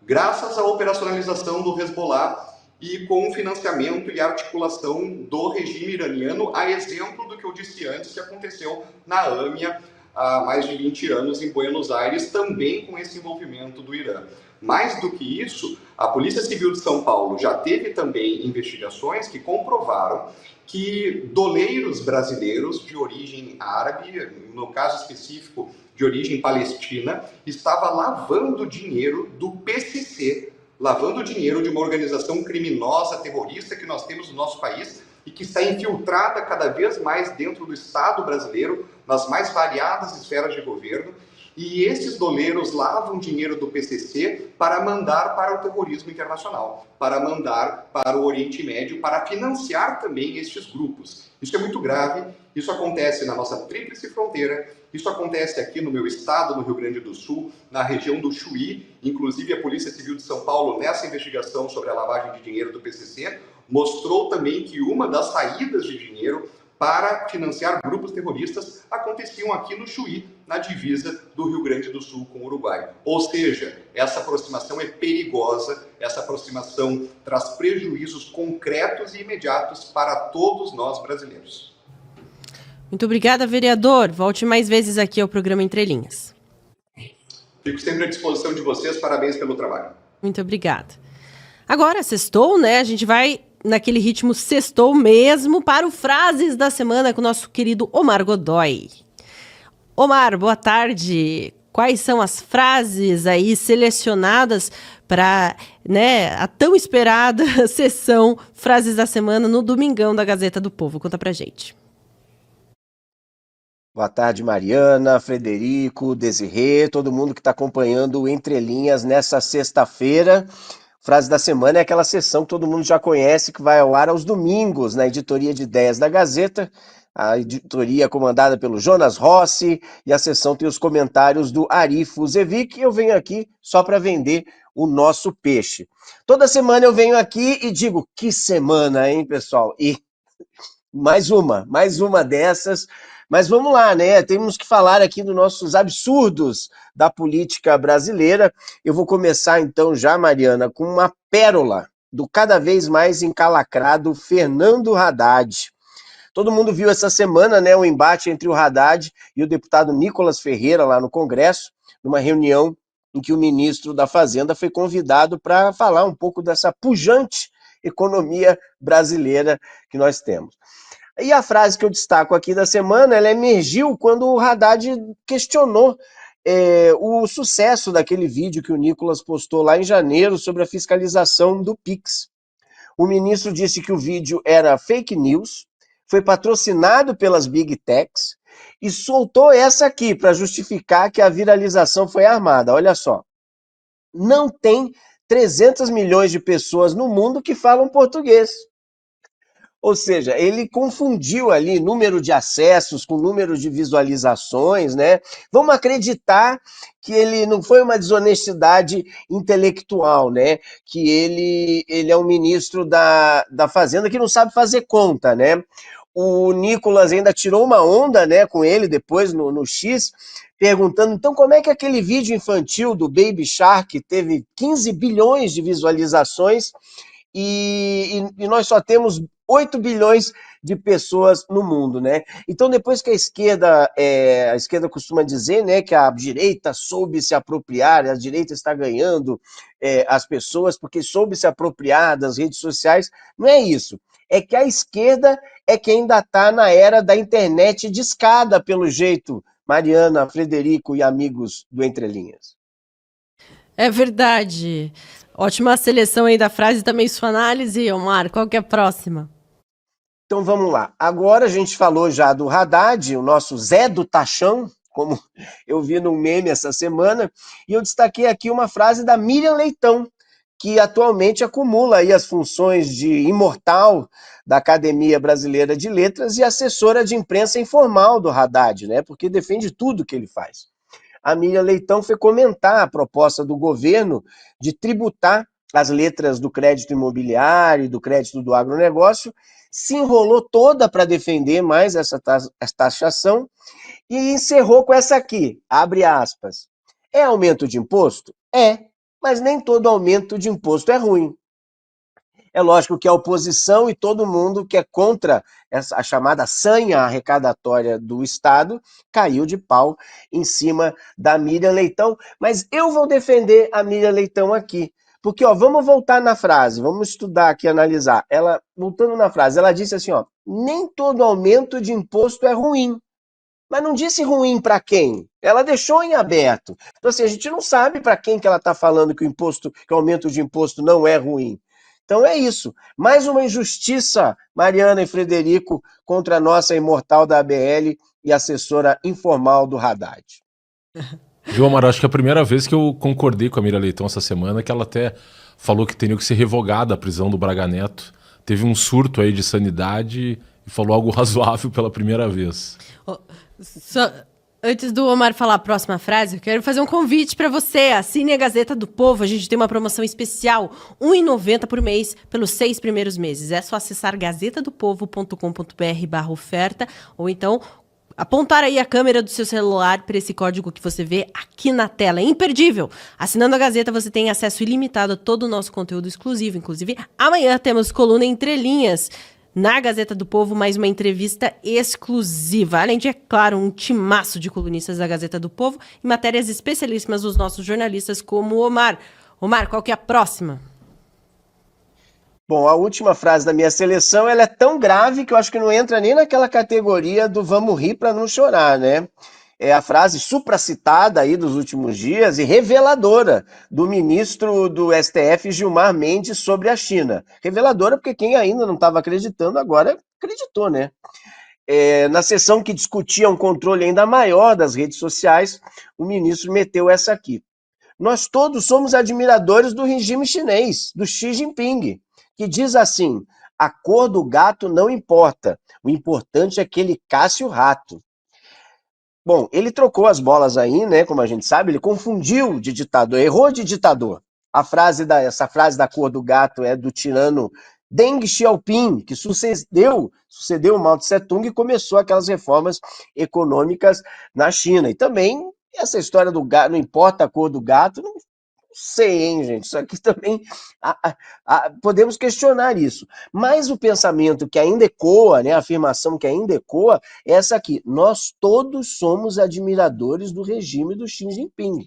graças à operacionalização do Hezbollah e com o financiamento e articulação do regime iraniano, a exemplo do que eu disse antes, que aconteceu na AMIA há mais de 20 anos em Buenos Aires, também com esse envolvimento do Irã. Mais do que isso, a Polícia Civil de São Paulo já teve também investigações que comprovaram que doleiros brasileiros de origem árabe, no caso específico de origem palestina, estava lavando dinheiro do PCC lavando dinheiro de uma organização criminosa, terrorista que nós temos no nosso país e que está infiltrada cada vez mais dentro do Estado brasileiro, nas mais variadas esferas de governo. E esses doleiros lavam dinheiro do PCC para mandar para o terrorismo internacional, para mandar para o Oriente Médio, para financiar também estes grupos. Isso é muito grave, isso acontece na nossa tríplice fronteira, isso acontece aqui no meu estado, no Rio Grande do Sul, na região do Chuí. Inclusive a Polícia Civil de São Paulo, nessa investigação sobre a lavagem de dinheiro do PCC, mostrou também que uma das saídas de dinheiro para financiar grupos terroristas aconteciam aqui no Chuí, na divisa do Rio Grande do Sul com o Uruguai. Ou seja, essa aproximação é perigosa, essa aproximação traz prejuízos concretos e imediatos para todos nós brasileiros. Muito obrigada, vereador. Volte mais vezes aqui ao programa Entre Linhas. Fico sempre à disposição de vocês, parabéns pelo trabalho. Muito obrigada. Agora, sextou, né? A gente vai naquele ritmo sextou mesmo para o Frases da Semana com o nosso querido Omar Godoy. Omar, boa tarde. Quais são as frases aí selecionadas para, né, a tão esperada sessão Frases da Semana no Domingão da Gazeta do Povo? Conta pra gente. Boa tarde, Mariana, Frederico, Desirê, todo mundo que está acompanhando o Entre Linhas nessa sexta-feira. Frase da Semana é aquela sessão que todo mundo já conhece, que vai ao ar aos domingos na editoria de ideias da Gazeta. A editoria é comandada pelo Jonas Rossi e a sessão tem os comentários do Arif Uzevic. E eu venho aqui só para vender o nosso peixe. Toda semana eu venho aqui e digo, que semana, hein, pessoal? E mais uma dessas. Mas vamos lá, né? Temos que falar aqui dos nossos absurdos da política brasileira. Eu vou começar então já, Mariana, com uma pérola do cada vez mais encalacrado Fernando Haddad. Todo mundo viu essa semana, né, o embate entre o Haddad e o deputado Nicolas Ferreira lá no Congresso, numa reunião em que o ministro da Fazenda foi convidado para falar um pouco dessa pujante economia brasileira que nós temos. E a frase que eu destaco aqui da semana, ela emergiu quando o Haddad questionou o sucesso daquele vídeo que o Nicolas postou lá em janeiro sobre a fiscalização do Pix. O ministro disse que o vídeo era fake news, foi patrocinado pelas Big Techs e soltou essa aqui para justificar que a viralização foi armada. Olha só, não tem 300 milhões de pessoas no mundo que falam português. Ou seja, ele confundiu ali número de acessos com número de visualizações, né? Vamos acreditar que ele não foi uma desonestidade intelectual, né? Que ele é um ministro da Fazenda que não sabe fazer conta, né? O Nicolas ainda tirou uma onda, né, com ele depois no X, perguntando, então como é que aquele vídeo infantil do Baby Shark teve 15 bilhões de visualizações e nós só temos 8 bilhões de pessoas no mundo, né? Então, depois que a esquerda costuma dizer, né, que a direita soube se apropriar, a direita está ganhando as pessoas porque soube se apropriar das redes sociais, não é isso. É que a esquerda é que ainda está na era da internet discada, pelo jeito, Mariana, Frederico e amigos do Entre Linhas. É verdade. Ótima seleção aí da frase, também sua análise, Omar. Qual que é a próxima? Então vamos lá. Agora a gente falou já do Haddad, o nosso Zé do Taxão, como eu vi num meme essa semana, e eu destaquei aqui uma frase da Miriam Leitão, que atualmente acumula aí as funções de imortal da Academia Brasileira de Letras e assessora de imprensa informal do Haddad, né? Porque defende tudo que ele faz. A Miriam Leitão foi comentar a proposta do governo de tributar as letras do crédito imobiliário e do crédito do agronegócio, se enrolou toda para defender mais essa taxação e encerrou com essa aqui, abre aspas. É aumento de imposto? É, mas nem todo aumento de imposto é ruim. É lógico que a oposição e todo mundo que é contra a chamada sanha arrecadatória do Estado caiu de pau em cima da Miriam Leitão, mas eu vou defender a Miriam Leitão aqui. Porque, ó, vamos voltar na frase, vamos estudar aqui, analisar. Ela, voltando na frase, ela disse assim, ó, nem todo aumento de imposto é ruim. mas não disse ruim para quem. Ela deixou em aberto. Então, assim, a gente não sabe para quem que ela está falando que que o aumento de imposto não é ruim. Então é isso. Mais uma injustiça, Mariana e Frederico, contra a nossa imortal da ABL e assessora informal do Haddad. Viu, Omar? Acho que é a primeira vez que eu concordei com a Mira Leitão essa semana, que ela até falou que teria que ser revogada a prisão do Braga Neto. Teve um surto aí de sanidade e falou algo razoável pela primeira vez. Antes do Omar falar a próxima frase, eu quero fazer um convite para você. Assine a Gazeta do Povo. A gente tem uma promoção especial, R$ 1,90 por mês, pelos 6 primeiros meses. É só acessar gazetadopovo.com.br/oferta ou então apontar aí a câmera do seu celular para esse código que você vê aqui na tela. É imperdível! Assinando a Gazeta, você tem acesso ilimitado a todo o nosso conteúdo exclusivo. Inclusive, amanhã temos coluna Entre Linhas na Gazeta do Povo, mais uma entrevista exclusiva. Além de, é claro, um timaço de colunistas da Gazeta do Povo e matérias especialíssimas dos nossos jornalistas como o Omar. Omar, qual que é a próxima? Bom, a última frase da minha seleção, ela é tão grave que eu acho que não entra nem naquela categoria do vamos rir para não chorar, né? É a frase supracitada aí dos últimos dias e reveladora do ministro do STF, Gilmar Mendes, sobre a China. Reveladora porque quem ainda não estava acreditando agora acreditou, né? Na sessão que discutia um controle ainda maior das redes sociais, o ministro meteu essa aqui. Nós todos somos admiradores do regime chinês, do Xi Jinping, que diz assim, a cor do gato não importa, o importante é que ele casse o rato. Bom, ele trocou as bolas aí, né? Como a gente sabe, ele confundiu de ditador, errou de ditador. Essa frase da cor do gato é do tirano Deng Xiaoping, que sucedeu o Mao Tse Tung e começou aquelas reformas econômicas na China. E também essa história do gato, não importa a cor do gato, não sei, hein, gente? Isso aqui também podemos questionar isso. Mas o pensamento que ainda ecoa, né, a afirmação que ainda ecoa, é essa aqui. Nós todos somos admiradores do regime do Xi Jinping.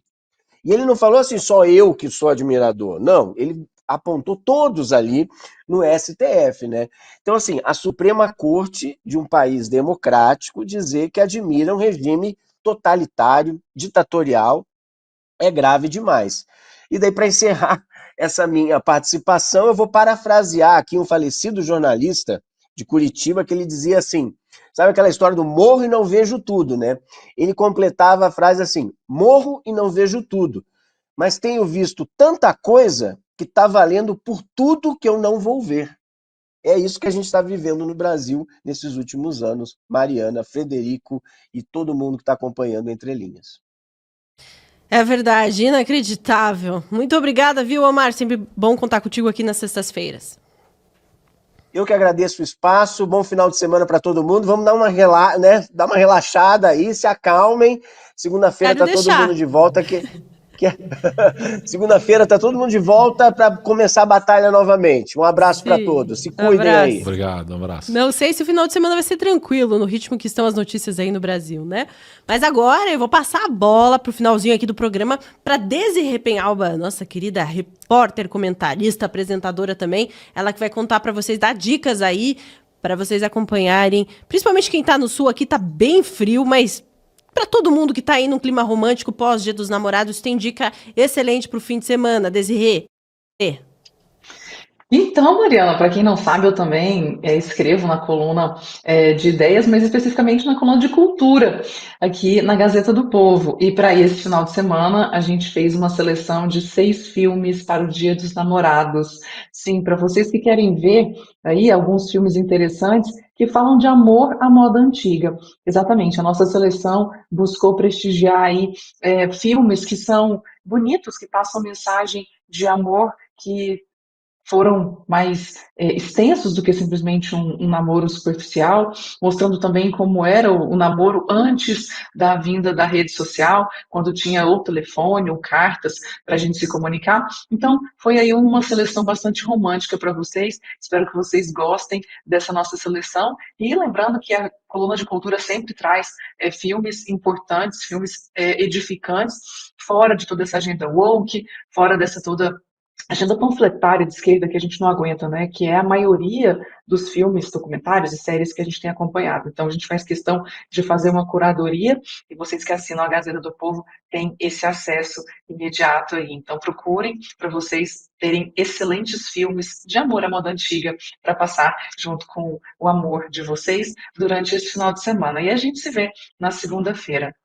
E ele não falou assim, só eu que sou admirador. Não, ele apontou todos ali no STF, né? Então, assim, a Suprema Corte de um país democrático dizer que admira um regime totalitário, ditatorial, é grave demais. E daí, para encerrar essa minha participação, eu vou parafrasear aqui um falecido jornalista de Curitiba, que ele dizia assim, sabe aquela história do morro e não vejo tudo, né? Ele completava a frase assim, morro e não vejo tudo, mas tenho visto tanta coisa que está valendo por tudo que eu não vou ver. É isso que a gente está vivendo no Brasil nesses últimos anos, Mariana, Frederico e todo mundo que está acompanhando Entre Linhas. É verdade, inacreditável. Muito obrigada, viu, Omar? Sempre bom contar contigo aqui nas sextas-feiras. Eu que agradeço o espaço, bom final de semana para todo mundo. Vamos dar uma relaxada aí, se acalmem. Segunda-feira tá todo mundo de volta. Segunda-feira tá todo mundo de volta para começar a batalha novamente. Um abraço para todos. Se cuidem aí. Obrigado, um abraço. Não sei se o final de semana vai ser tranquilo, no ritmo que estão as notícias aí no Brasil, né? Mas agora eu vou passar a bola pro finalzinho aqui do programa para Desirê Penhalba, nossa querida repórter, comentarista, apresentadora também. Ela que vai contar para vocês, dar dicas aí para vocês acompanharem. Principalmente quem tá no sul aqui, tá bem frio, mas para todo mundo que tá aí num clima romântico pós-Dia dos Namorados, tem dica excelente pro fim de semana. Desirê. Então, Mariana, para quem não sabe, eu também escrevo na coluna de ideias, mas especificamente na coluna de cultura, aqui na Gazeta do Povo. E para esse final de semana, a gente fez uma seleção de 6 filmes para o Dia dos Namorados. Sim, para vocês que querem ver aí alguns filmes interessantes que falam de amor à moda antiga. Exatamente, a nossa seleção buscou prestigiar aí filmes que são bonitos, que passam mensagem de amor, que foram mais extensos do que simplesmente um namoro superficial, mostrando também como era o namoro antes da vinda da rede social, quando tinha ou telefone ou cartas para a gente se comunicar. Então, foi aí uma seleção bastante romântica para vocês. Espero que vocês gostem dessa nossa seleção. E lembrando que a coluna de cultura sempre traz filmes importantes, filmes edificantes, fora de toda essa agenda woke, fora dessa toda agenda panfletária de esquerda que a gente não aguenta, né? Que é a maioria dos filmes, documentários e séries que a gente tem acompanhado. Então a gente faz questão de fazer uma curadoria e vocês que assinam a Gazeta do Povo têm esse acesso imediato aí. Então procurem para vocês terem excelentes filmes de amor à moda antiga para passar junto com o amor de vocês durante esse final de semana. E a gente se vê na segunda-feira.